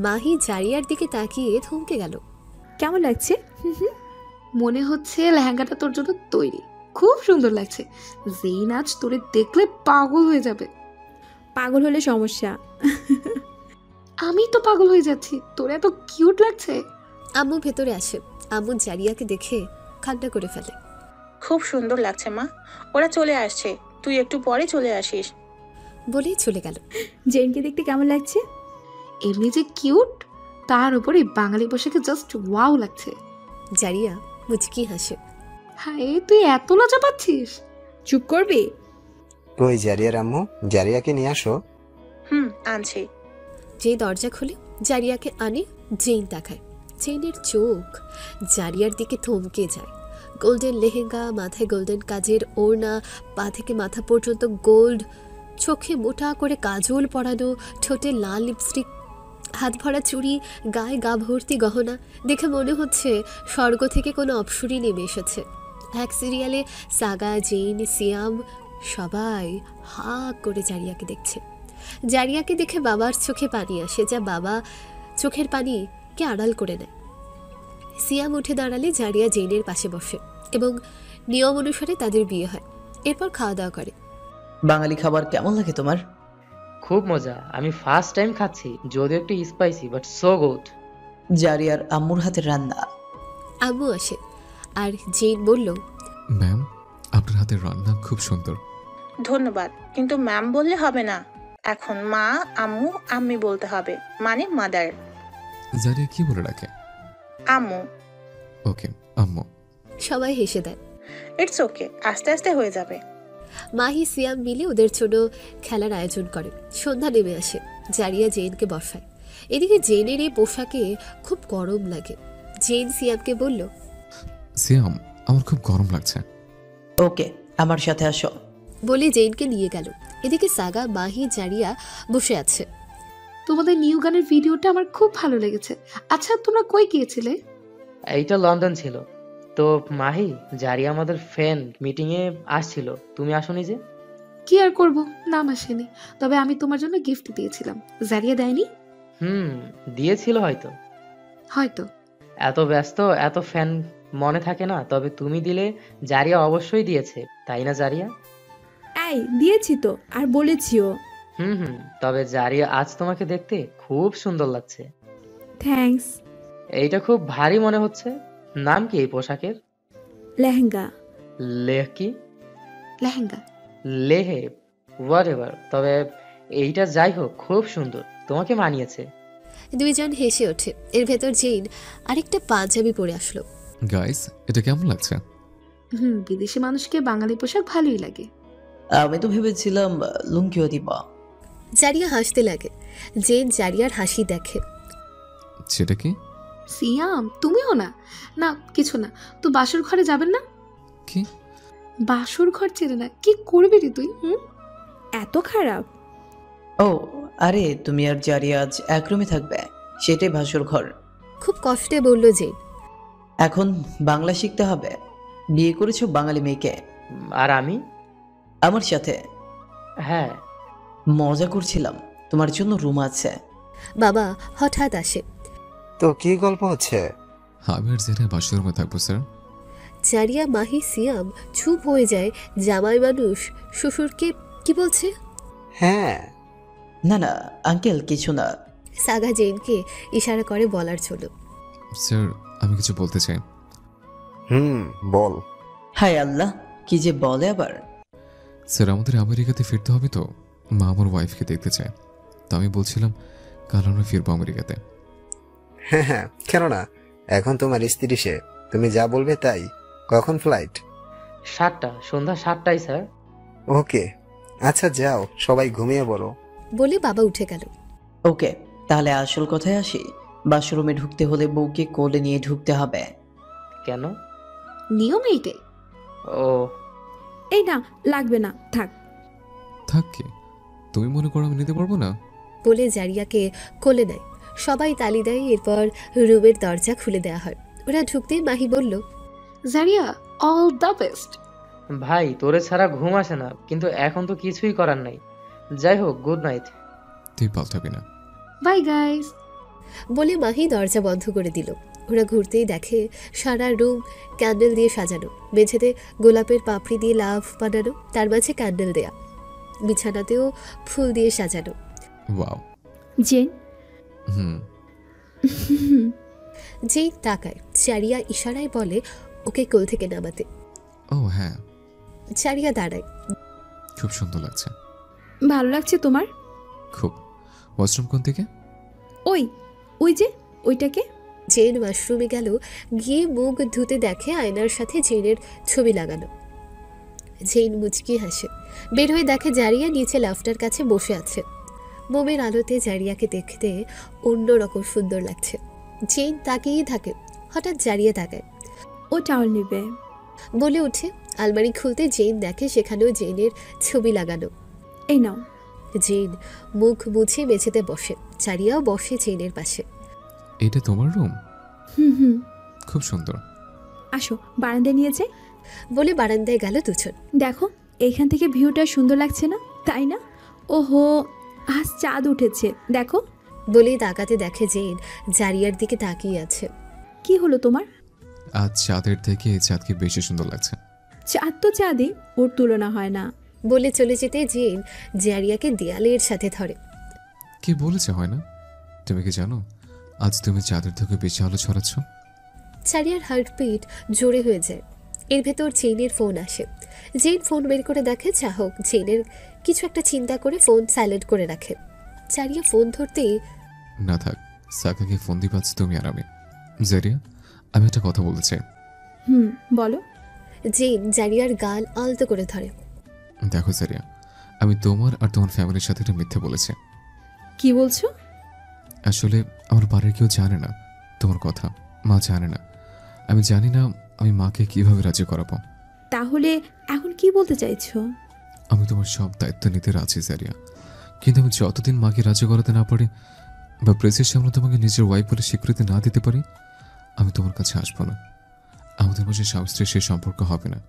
মাহি জারিয়ার দিকে তাকিয়ে থমকে গেল। কেমন লাগছে? মনে হচ্ছে লেহেঙ্গাটা তোর জন্য তৈরি। খুব সুন্দর লাগছে। যেই নাচ তোরে দেখলে পাগল হয়ে যাবে। পাগল হলে সমস্যা। আমি তো পাগল হয়ে যাচ্ছি, তোর এত কিউট লাগছে। আম্মু ভেতরে আসে। আম্মু জারিয়াকে দেখে কান্না করে ফেলে। খুব সুন্দর লাগছে মা, ওরা চলে আসছে, তুই একটু পরে চলে আসিস। বলেই চলে গেল। জেনকে দেখতে কেমন লাগছে? এমনি যে কিউট, তার উপরে বাঙালি পোশাকে জাস্ট ওয়াও লাগছে। জারিয়া মুচকি হাসে। হায়, তুই এত লজ্জা পাচ্ছিস? চুপ করবি? কই জারিয়ার আম্মু, জারিয়াকে নিয়ে আসো। আনছি। যে দরজা খুলে জারিয়াকে আনে, জেন তাকায়। জেনের চোখ জারিয়ার দিকে থমকে যায়। গোল্ডেন লেহেঙ্গা, মাথায় গোল্ডেন কাজের ওড়না, পা থেকে মাথা পর্যন্ত গোল্ড, চোখে মোটা করে কাজল পরানো, ঠোঁটে লাল লিপস্টিক, হাত ভরা চুড়ি, গায়ে গা ভর্তি গহনা। দেখে মনে হচ্ছে স্বর্গ থেকে কোনো অপসরী নেমে এসেছে। এক সিরিয়ালে সাগা, জেন, সিয়াম সবাই হা করে জারিয়াকে দেখছে। জারিয়াকে দেখে বাবার চোখে পানি আসে, যা বাবা চোখের পানিকে আড়াল করে নেয়। সিয়াম উঠে দাঁড়ালে জারিয়া জেনের পাশে বসে এবং নিয়ম অনুসারে তাদের বিয়ে হয়। এরপর খাওয়া দাওয়া করে। বাঙালি খাবার কেমন লাগে তোমার? খুব মজা, আমি ফার্স্ট টাইম খাচ্ছি, যদিও একটু স্পাইসি বাট সো গুড। জারিয়ার আম্মুর হাতের রান্না। আম্মু আসে আর জেন বলল, ম্যাম আপনার হাতের রান্না খুব সুন্দর। ধন্যবাদ, কিন্তু ম্যাম বললে হবে না। এখন মা, আম্মু, আম্মি বলতে হবে, মানে মাদার। জারিয়া কি বলে রাখে? আম্মু। ওকে, আম্মু। সবাই হেসে দেয়। ইটস ওকে, আস্তে আস্তে হয়ে যাবে। মাহি সিয়াম মিলে ওদের জন্য খেলার আয়োজন করে। সন্ধ্যা নেমে আসে, জারিয়া জেনকে বসায়। এদিকে জেনের এই পোশাকে খুব গরম লাগে। জেন সিয়ামকে বলল, সিয়াম, আমার খুব গরম লাগছে। ওকে, আমার সাথে আসো। বলে জেনকে নিয়ে গেল। এদিকে সাগা, মাহি, জারিয়া বসে আছে। তোমাদের নিউ গানের ভিডিওটা আমার খুব ভালো লেগেছে। আচ্ছা, তোমরা কই গিয়েছিলে? এইটা লন্ডন ছিল। তো মাহি, জারিয়া আমাদের ফ্রেন্ড মিটিং এ আসছিল, তুমি আসোনি যে? কি আর করব, নাম আসেনি। তবে আমি তোমার জন্য গিফট দিয়েছিলাম। জারিয়া দেয়নি? দিয়েছিল হয়তো। হয়তো। এত ব্যস্ত, এত ফ্যান মনে থাকে না। তবে তুমি দিলে, জারিয়া অবশ্যই দিয়েছে, তাই না জারিয়া? এই দিয়েছি তো, আর বলেছিও। তবে জারিয়া, আজ তোমাকে দেখতে খুব সুন্দর লাগছে। থ্যাঙ্কস। এইটা খুব ভারী মনে হচ্ছে। নাম কি এই পোশাকের? লেহেঙ্গা। লেহ কি? লেহেঙ্গা। লেহে, হোয়াটএভার। তবে এইটা যাই হোক, খুব সুন্দর, তোমাকে মানিয়েছে। দুইজন হেসে ওঠে। এর ভেতর জেন আরেকটা পাঞ্জাবি পরে আসলো। গাইস, এটা কেমন লাগছে? বিদেশি মানুষকে বাঙালি পোশাক ভালোই লাগে। আমি তো ভেবেছিলাম লুঙ্গিও দিবা। জারিয়া হাসতে লাগে। জেন জারিয়ার হাসি দেখে। সেটা কি? সিয়াম, তুমিও না? না, কিছু না। তো বাসর ঘরে যাবেন না? কি? বাসর ঘর চেনে না? কি করবি রে তুই? এত খারাপ? ও আরে, তুমি আর জারিয়া আজ এক রুমে থাকবে, সেটাই ভাসুর ঘর। খুব কষ্টে বলল জেন। এখন বাংলা শিখতে হবে। বিয়ে করেছো বাঙালি মেয়েকে। আর আমি? আমার সাথে। হ্যাঁ। মজা করছিলাম, তোমার জন্য রুম আছে। বাবা হঠাৎ আসে। তো কি গল্প হচ্ছে? আমি আর জেনে বাসর রুমে থাকবো স্যার। জারিয়া, মাহি, সিয়াম চুপ হয়ে যায়। জামাই মানুষ শ্বশুরকে কি বলছে? হ্যাঁ। না না আঙ্কেল, কিছু না। সাগা জেনকে ইশারা করে বলার জন্য। স্যার, আমি কিছু বলতে চাই। বল। হায় আল্লাহ, কি যে বলে আবার। স্যার, আমাদের আমেরিকাতে ফিরতে হবে তো। মা আমার ওয়াইফকে দেখতে চায়। তো আমি বলছিলাম কাল আমরা ফিরবো আমেরিকাতে। হ্যাঁ, কেন না? এখন তোমার স্ত্রী সে, তুমি যা বলবে তাই। কখন ফ্লাইট? 7টা, সন্ধ্যা 7টায় স্যার। ওকে, আচ্ছা যাও, সবাই ঘুমিয়ে পড়ো। বলে বাবা উঠে গেল। ওকে, তাহলে আসল কথায় আসি। বাথরুমে ঢুকতে হলে বউকে কোলে নিয়ে ঢুকতে হবে। কেন? নিয়ম এইটাই। ও, এই না, লাগবে না, থাক। থাক কি? তুমি মনে করো আমি নিতে পারবো না? বলে জারিয়াকে কোলে নেয়। সবাই তালি দেয়। এরপর রুমের দরজা খুলে দেওয়া হয়। ওরা ঢুকতেই মাহি বলল, জারিয়া, অল দ্য বেস্ট। ভাই, তোরে ছাড়া ঘুম আসে না, কিন্তু এখন তো কিছুই করার নাই। যাই হোক, গুড নাইট। তুই পাল্টাবি না। Bye guys. বলে মাহি দরজা বন্ধ করে দিল। ওরা ঘুরতেই দেখে সারা রুম ক্যান্ডেল দিয়ে সাজানো। মেঝেতে গোলাপের পাপড়ি দিয়ে লাভ বানানো, তার মাঝে ক্যান্ডেল দেয়া। বিছানাতেও ফুল দিয়ে সাজানো। ওয়াও। জেন। যেই তাকায়, জারিয়া ইশারায় বলে ওকে কোল থেকে নামাতে। ও হ্যাঁ। জারিয়া দাঁড়ায়। খুব সুন্দর লাগছে। ভালো লাগছে তোমার? খুব। ওয়াশরুম কোন থেকে? ওই যে ওইটাকে। জেন ওয়াশরুমে গেল। গিয়ে মুখ ধুতে দেখে আয়নার সাথে জেনের ছবি লাগানো। জেন মুচকি হাসে। বের হয়ে দেখে জারিয়া নিচে লাফটার কাছে বসে আছে। মোমের আলোতে জারিয়াকে দেখতে অন্যরকম সুন্দর লাগছে। জেন তাকিয়েই থাকে। হঠাৎ জারিয়া তাকায়। ও টাওয়াল নেবে বলে উঠে আলমারি খুলতে জেন দেখে সেখানেও জেনের ছবি লাগানো। এই নাও। জেন মুখ মুছে মেঝেতে বসে। জারিয়াও বসে জেনের পাশে। এটা তোমার রুম? হুম। খুব সুন্দর। আসো, বারান্দায় নিয়ে যাই। বলে বারান্দায় গেল দুজন। দেখো, এইখান থেকে ভিউটা সুন্দর লাগছে না, তাই না? ওহো, আজ চাঁদ উঠেছে, দেখো। বলেই তাকাতে দেখে জেন জারিয়ার দিকে তাকিয়ে আছে। কি হলো তোমার? আজ চাঁদের থেকে এই চাঁদকে বেশি সুন্দর লাগছে। চাঁদ তো চাঁদই, ওর তুলনা হয় না। বলে চলে যেতে জেন জারিয়াকে দেয়ালের সাথে ধরে। কি বলেছে হয় না? তুমি কি জানো আজ তুমি চাঁদের থেকে বেশি আলো ছড়াচ্ছ? জারিয়ার হার্টবিট জোরে হয়ে যায়। এর ভেতর জেনের ফোন আসে। জেন ফোন বের করে দেখে চাহক জেনের কিছু একটা চিন্তা করে ফোন সাইলেন্ট করে রাখে। জারিয়া ফোন ধরতেই, না থাক, সাকাকে ফোন দিয়ে পাচ্ছি তুমি আর আমি। জারিয়া, আমি একটা কথা বলতে চাই। বলো। জেন জারিয়ার গাল আলতো করে ধরে। দেখো জারিয়া, আমি তোমার আর তোমার ফ্যামিলির সাথে একটা মিথ্যে বলেছি। কি বলছো? আসলে আমার বাড়ির কেউ জানে না তোমার কথা, মা জানে না। আমি জানি না আমি মাকে কিভাবে রাজি করাবো। তাহলে এখন কি বলতে চাইছো? আমি তোমার সব দায়িত্ব নিতে রাজি জারিয়া, কিন্তু আমি যতদিন মাকে রাজি করাতে না পারি বা প্রেসের সামনে তোমাকে নিজের ওয়াইফ বলে স্বীকৃতি না দিতে পারি, আমি তোমার কাছে আসবো না। আমাদের মাঝে স্বামী স্ত্রীর সেই সম্পর্ক হবে না।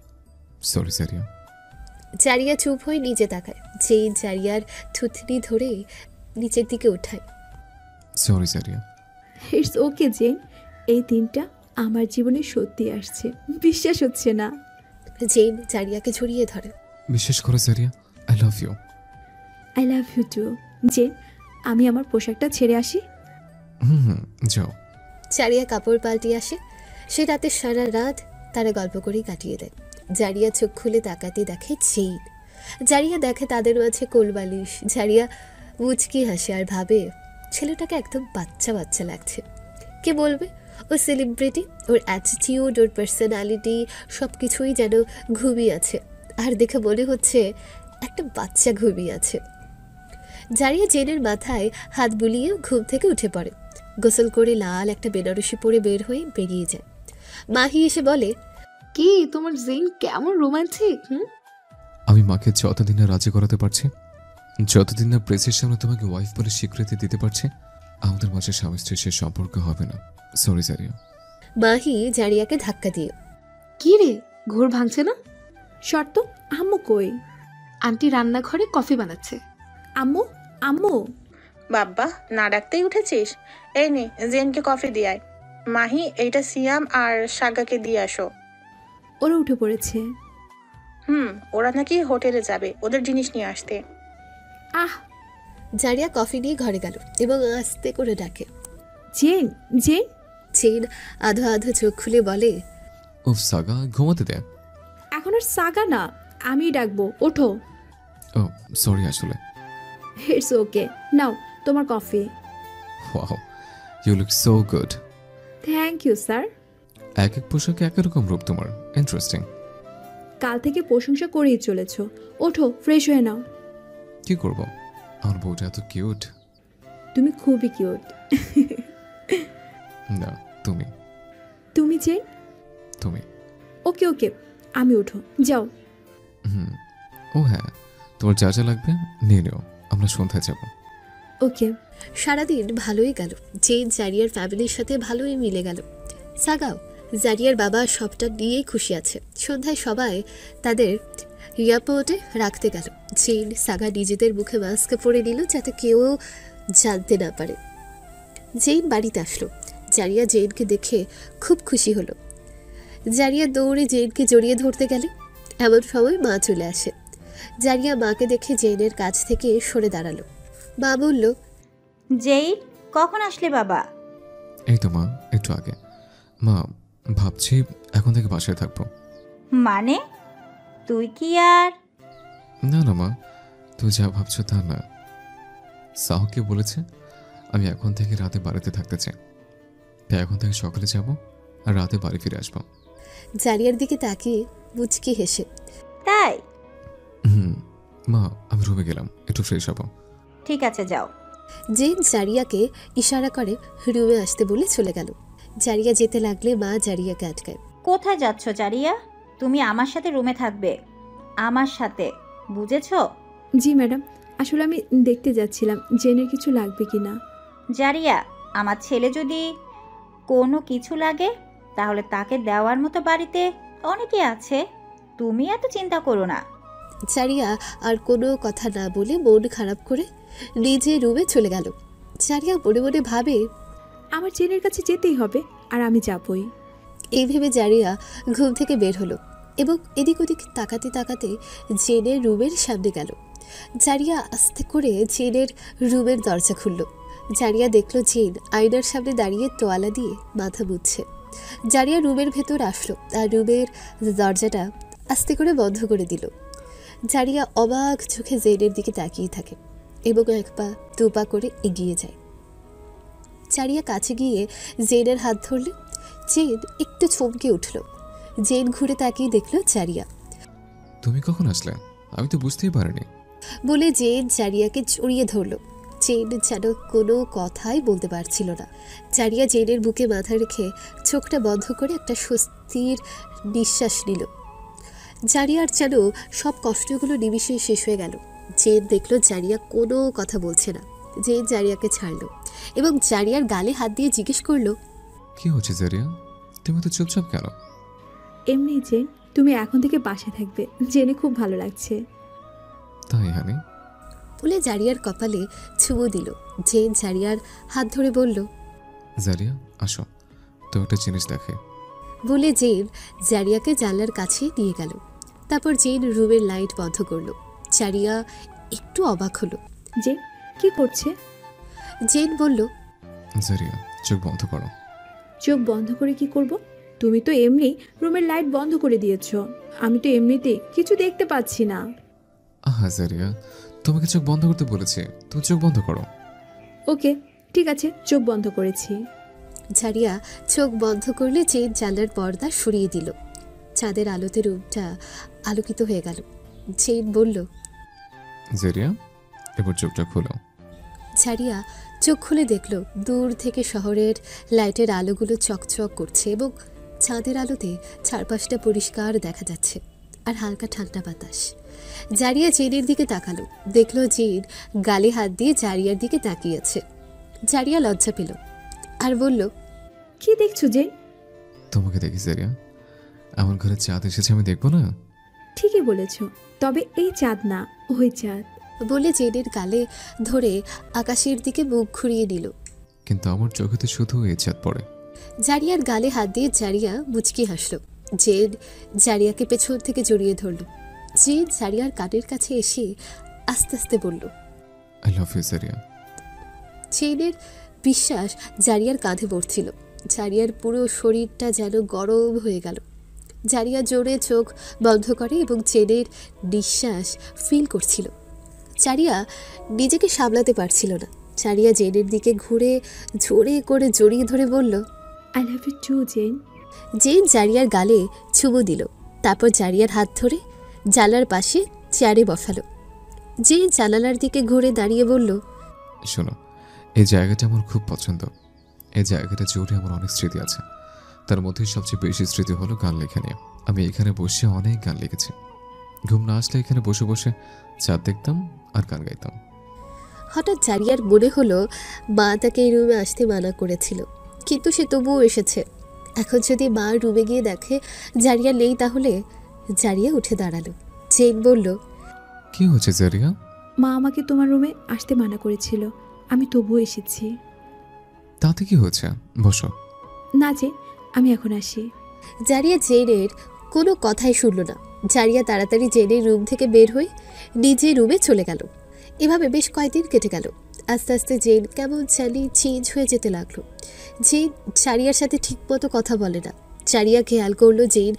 সরি জারিয়া। জারিয়া চুপ হয়ে নিচে তাকায়। জেন জারিয়ার থুতনি ধরে নিচের দিকে উঠায়। Sorry Zaria. It's okay gen, এই দিনটা আমার জীবনে সত্যি আসছে, বিশ্বাস হচ্ছে না। জেন জারিয়াকে জড়িয়ে ধরে। বিশেষ করে Zaria, I love you. I love you too. Jen, আমি আমার পোশাকটা ছেড়ে আসি। যাও। জারিয়া কাপড় পাল্টিয়ে আসে। সে রাতে সারা রাত তারা গল্প করেই কাটিয়ে দেয়। জারিয়া চোখ খুলে তাকাতে দেখে জেন। জারিয়া দেখে তাদের মাঝে কোলবালিশ। জারিয়া মুচকি হাসে আর ভাবে ছেলেটাকে একদম বাচ্চা বাচ্চা লাগছে। কে বলবে ও সেলিব্রিটি, ওর অ্যাটিটিউড, ওর পার্সোনালিটি সব কিছুই যেন ঘুমিয়ে আছে, আর দেখে মনে হচ্ছে একটা বাচ্চা ঘুমিয়ে আছে। জারিয়া জেনের মাথায় হাত বুলিয়ে ঘুম থেকে উঠে পড়ে। গোসল করে লাল একটা বেনারসি পরে বের হয়ে বেরিয়ে যায়। মাহি এসে বলে, কি তোমার জেন কেমন রোমান্টিক। আমি মাকে যতদিন না রাজি করাতে পারছি, যতদিন না প্রেসের সামনে তোমাকে ওয়াইফ বলে স্বীকৃতি দিতে পারছি, আমাদের মাঝে স্বামী স্ত্রীর সে সম্পর্ক হবে না। সরি জারিয়া। মাহি জারিয়াকে ধাক্কা দিয়ে, কি রে, ঘোর ভাঙছে না? শর্ত, আম্মু কই? আন্টি রান্নাঘরে কফি বানাচ্ছে। আম্মু, আম্মু। বাব্বা, না ডাকতেই উঠেছিস? এই নে, জেনকে কফি দিয়ে আয়। মাহি, এইটা সিয়াম আর সাগাকে দিয়ে আসো। ওরা উঠে পড়েছে। ওরা নাকি হোটেলে যাবে, ওদের জিনিস নিয়ে আসতে। জারিয়া কফি নিয়ে ঘরে গেল এবং আস্তে করে ডাকে, জেন, জেন। জেন আধো আধো চোখ খুলে বলে, উফ সাগা, ঘুমাতে দে। এখন আর সাগা না, আমি ডাকবো, ওঠো। ও সরি, আসলে। ইটস ওকে, নাও তোমার coffee. Wow, you look so good. Thank you sir. এক এক পোশাকে এক রকম রূপ তোমার, ইন্টারেস্টিং। কাল থেকে প্রশংসা করেই চলেছ। ওঠো, ফ্রেশ হয়ে নাও। কি করব, আমার বউটা এত কিউট। তুমি খুবই কিউট। না, তুমি। তুমি যে তুমি। ওকে ওকে, আমি উঠো, যাও। ও হ্যাঁ, তোমার যা যা লাগবে নিয়ে নিও, আমরা সন্ধ্যায় যাব। ওকে। সারাদিন ভালোই গেল। জেন জারিয়ার ফ্যামিলির সাথে ভালোই মিলে গেল। সাগাও, জারিয়ার বাবা সবটা নিয়েই খুশি আছে। সন্ধ্যায় সবাই তাদের এয়ারপোর্টে রাখতে গেল। জেন সাগা নিজেদের মুখে মাস্ক পরে নিল যাতে কেউ জানতে না পারে। জেন বাড়িতে আসলো। জারিয়া জেনকে দেখে খুব খুশি হলো। জারিয়া দৌড়ে জেনকে জড়িয়ে ধরতে গেল। এমন সময় মা চলে আসে। জারিয়া মাকে দেখে জেনের কাছ থেকে সরে দাঁড়ালো। মা বলল, জেইন, কখন আসলে বাবা? এই তো মা, একটু আগে। মা, ভাবছি এখন থেকে বাসায় থাকবো। মানে তুই কি আর? না না মা, তুই যা ভাবছো তা না। সাহকে বলেছে আমি এখন থেকে রাতে বাড়িতে থাকতে চাই, তাই এখন থেকে সকালে যাব আর রাতে বাড়ি ফিরে আসবো। জারিয়ার দিকে তাকিয়ে মুচকি হেসে, তাই? মা, আমি রুমে গেলাম, একটু ফ্রেশ হব। ঠিক আছে, যাও। জেন জারিয়াকে ইশারা করে রুমে আসতে বলে চলে গেল। জারিয়া যেতে লাগলে মা জারিয়াকে আটকায়। কোথায় যাচ্ছ জারিয়া? তুমি আমার সাথে রুমে থাকবে, আমার সাথে, বুঝেছো? জি ম্যাডাম, আসলে আমি দেখতে যাচ্ছিলাম জেনের কিছু লাগবে কিনা। জারিয়া, আমার ছেলে যদি কোনো কিছু লাগে তাহলে তাকে দেওয়ার মতো বাড়িতে অনেকে আছে, তুমি এত চিন্তা করো না। জারিয়া আর কোনো কথা না বলে মন খারাপ করে নিজে রুমে চলে গেল। জারিয়া মনে মনে ভাবে, আমার জেনের কাছে যেতেই হবে আর আমি যাবই। এই ভেবে জারিয়া ঘুম থেকে বের হলো এবং এদিক ওদিক তাকাতে তাকাতে জেনের রুমের সামনে গেল। জারিয়া আস্তে করে জেনের রুমের দরজা খুলল। জারিয়া দেখল জেন আয়নার সামনে দাঁড়িয়ে তোয়ালা দিয়ে মাথা মুছছে। জারিয়া রুমের ভেতর আসলো আর রুমের দরজাটা আস্তে করে বন্ধ করে দিল। জারিয়া অবাক চোখে জেনের দিকে তাকিয়ে থাকে এবং এক পা দু পা করে এগিয়ে যায়। জারিয়া কাছে গিয়ে জেনের হাত ধরলে জেন একটু চমকে উঠল। জেন ঘুরে তাকিয়ে দেখল জারিয়া। তুমি কখন আসলে? আমি তো বুঝতেই পারিনি। বলে জেন জারিয়াকে জড়িয়ে ধরল। জেন যেন কোনো কথাই বলতে পারছিল না। জারিয়া জেনের বুকে মাথা রেখে চোখটা বন্ধ করে একটা স্বস্তির নিঃশ্বাস নিল। জারিয়ার যেন সব কষ্টগুলো নিমিষেই শেষ হয়ে গেল। জেন দেখল জারিয়া কোনো কথা বলছে না। জেন জারিয়াকে ছাড়লো এবং জারিয়ার গালে হাত দিয়ে জিজ্ঞেস করলো, কি হচ্ছে জারিয়া? তুমি তো চুপচাপ কেন? এমনি জেন, তুমি এখন থেকে পাশে থাকবে জেনে খুব ভালো লাগছে। তাই হানি? বলে জারিয়ার কপালে চুমু দিল। জেন জারিয়ার হাত ধরে বলল, জারিয়া আসো, তো একটা জিনিস দেখে। বলে জেন জারিয়াকে জানলার কাছে নিয়ে গেল। তারপর জেন রুমের লাইট বন্ধ করলো। জারিয়া একটু অবাক হলো। জেন কি করছে? জেন বলল, জারিয়া চোখ বন্ধ করো। চোখ বন্ধ করে কি করব? তুমি তো এমনি রুমের লাইট বন্ধ করে দিয়েছো, আমি তো এমনিতে কিছু দেখতে পাচ্ছি না। আহা জারিয়া, তোমাকে চোখ বন্ধ করতে বলেছি, তুমি চোখ বন্ধ করো। ওকে ঠিক আছে, চোখ বন্ধ করেছি। জারিয়া চোখ বন্ধ করলে জেন জানলার পর্দা সরিয়ে দিল। চাঁদের আলোতে রুমটা আলোকিত হয়ে গেল। জেন বলল, জারিয়া এবার চোখটা খোলো। জারিয়া চোখ খুলে দেখল দূর থেকে শহরের লাইটের আলোগুলো চকচক করছে এবং চাঁদের আলোতে চারপাশটা পরিষ্কার দেখা যাচ্ছে আর হালকা ঠান্ডা বাতাস। জারিয়া জেনের দিকে তাকালো, দেখল জেন গালে হাত দিয়ে জারিয়ার দিকে তাকিয়েছে। জারিয়া লজ্জা পেল আর বলল, কি দেখছো জেন? তোমাকে দেখি জারিয়া, আমার ঘরে চাঁদ এসেছে, আমি দেখবো না? ঠিকই বলেছ, তবে এই চাঁদ না, ওই চাঁদ। বলে জেনের গালে ধরে আকাশের দিকে মুখ ঘুরিয়ে নিল। কিন্তু আমার চোখে তো শুধু এই চাঁদ পড়ে। জারিয়ার গালে হাত দিয়ে জারিয়া মুচকি হাসল। জেন জারিয়াকে পেছন থেকে জড়িয়ে ধরল। জেন জারিয়ার কানের কাছে এসে আস্তে আস্তে বলল, আই লাভ ইউ জারিয়া। জেনের বিশ্বাস জারিয়ার কাঁধে পড়ছিল। জারিয়ার পুরো শরীরটা যেন গরম হয়ে গেল। জারিয়া জোরে চোখ বন্ধ করে এবং জেনের নিঃশ্বাস ফিল করছিল। জারিয়া নিজেকে সামলাতে পারছিল না। জারিয়া জেনের দিকে ঘুরে জোরে করে জড়িয়ে ধরে বলল, I love you too Jen. Jen জারিয়ার গালে চুমু দিল। তারপর জারিয়ার হাত ধরে জানালার পাশে চেয়ারে বসালো। জেন জানালার দিকে ঘুরে দাঁড়িয়ে বলল, শোনো, এই জায়গাটা আমার খুব পছন্দ। এই জায়গাটা জুড়ে আমার অনেক স্মৃতি আছে। তার মধ্যে সবচেয়ে বেশি স্মৃতি হলো গান লেখা নিয়ে। আমি এখানে বসে অনেক গান লিখেছি। ঘুম না আসলে এখানে বসে বসে চাঁদ দেখতাম আর গান গাইতাম। হঠাৎ জারিয়ার মনে হলো মা তাকে এই রুমে আসতে মানা করেছিল, কিন্তু সে তবুও এসেছে। এখন যদি মা রুমে গিয়ে দেখে জারিয়া নেই তাহলে। জারিয়া উঠে দাঁড়ালো। জেন বলল, কি হচ্ছে জারিয়া? মা আমাকে তোমার রুমে আসতে মানা করেছিল, আমি তবুও এসেছি। তাতে কি হয়েছে? বসো। না যে, আমি এখন আসি। জারিয়া জেনের কোনো কথাই শুনল না। জারিয়া তাড়াতাড়ি জেনের রুম থেকে বের হয়ে নিজে রুমে চলে গেল। এভাবে বেশ কয়েকদিন কেটে গেল। আস্তে আস্তে জেন কেমন জানি চেঞ্জ হয়ে যেতে লাগলো। জেন জারিয়ার সাথে ঠিকমতো কথা বলে না। জারিয়া খেয়াল করলো জেন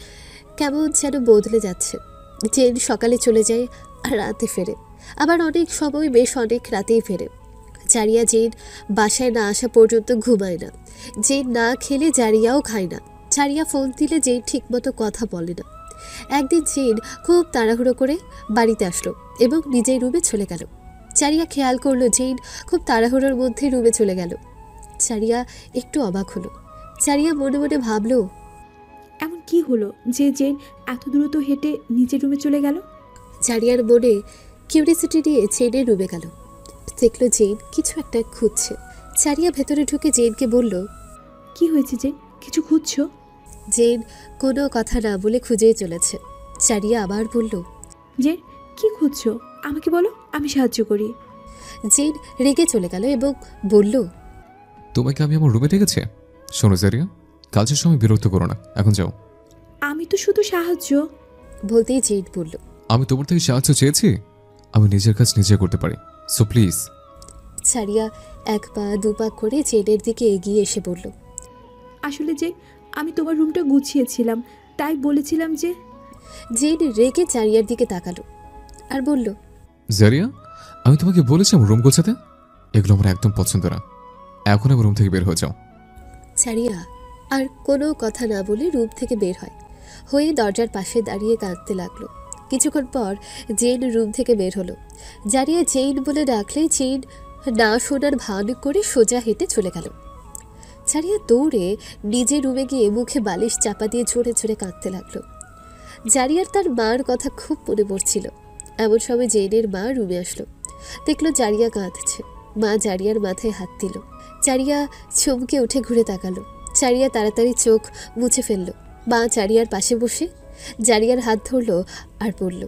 কেমন যেন বদলে যাচ্ছে। জেন সকালে চলে যায় আর রাতে ফেরে, আবার অনেক সময় বেশ অনেক রাতেই ফেরে। জারিয়া জেন বাসায় না আসা পর্যন্ত ঘুমায় না। জেন না খেলে জারিয়াও খায় না। জারিয়া ফোন দিলে জেন ঠিকমতো কথা বলে না। একদিন জেন খুব তাড়াহুড়ো করে বাড়িতে আসলো এবং নিজের রুমে চলে গেল। জারিয়া খেয়াল করলো জেন খুব তাড়াহুড়োর মধ্যে রুমে চলে গেল। জারিয়া একটু অবাক হলো। জারিয়া মনে মনে ভাবলো, এমন কি হলো যে জেন এত দ্রুত হেঁটে নিজের রুমে চলে গেল? জারিয়ার মনে কিউরিয়াসিটি নিয়ে জেনের রুমে গেল। দেখলো জেন কিছু একটা খুঁজছে। জারিয়া ভেতরে ঢুকে জেনকে বলল, কি হয়েছে জেন, কিছু খুঁজছো? জেন কোনো কথা না বলে খুঁজেই চলেছে। জারিয়া আবার বলল, জেন কি খুঁজছো, আমাকে বলো, আমি সাহায্য করি। জেন রেগে চলে গেল এবং বলল, তোমাকে আমি আমার রুমে ডেকেছি? শোনো জারিয়া, কাজের সময় বিরক্ত করো না, এখন যাও। আমি তো শুধু সাহায্য। বলতেই জেন বলল, আমি তোমার থেকে সাহায্য চেয়েছি? আমি নিজের কাজ নিজে করতে পারি, সো প্লিজ। জারিয়া এক পা দু পা করে জেনের দিকে এগিয়ে এসে বলল, আসলে যে আমি তোমার রুমটা গুছিয়েছিলাম, তাই বলেছিলাম যে। জেন রেগে জারিয়ার দিকে তাকালো আর বলল, জারিয়া, আমি তোমাকে বলেছি আমার রুম গোছাতে। এগুলো আমার একদম পছন্দ না। এখন আমার রুম থেকে বের হয়ে যাও। জারিয়া আর কোনো কথা না বলে রুম থেকে বের হয়ে দরজার পাশে দাঁড়িয়ে কাঁদতে লাগলো। কিছুক্ষণ পর জেন রুম থেকে বের হলো। জারিয়া জেন বলে ডাকলে জেন না শোনার ভান করে সোজা হেঁটে চলে গেল। জারিয়া দৌড়ে নিজের রুমে গিয়ে মুখে বালিশ চাপা দিয়ে জোরে জোরে কাঁদতে লাগলো। জারিয়ার তার মার কথা খুব মনে পড়ছিল। এমন সময় জেনের মা রুমে আসলো, দেখলো জারিয়া কাঁদছে। মা জারিয়ার মাথায় হাত দিল। জারিয়া চমকে উঠে ঘুরে তাকালো। জারিয়া তাড়াতাড়ি চোখ মুছে ফেললো। মা জারিয়ার পাশে বসে জারিয়ার হাত ধরলো আর বলল,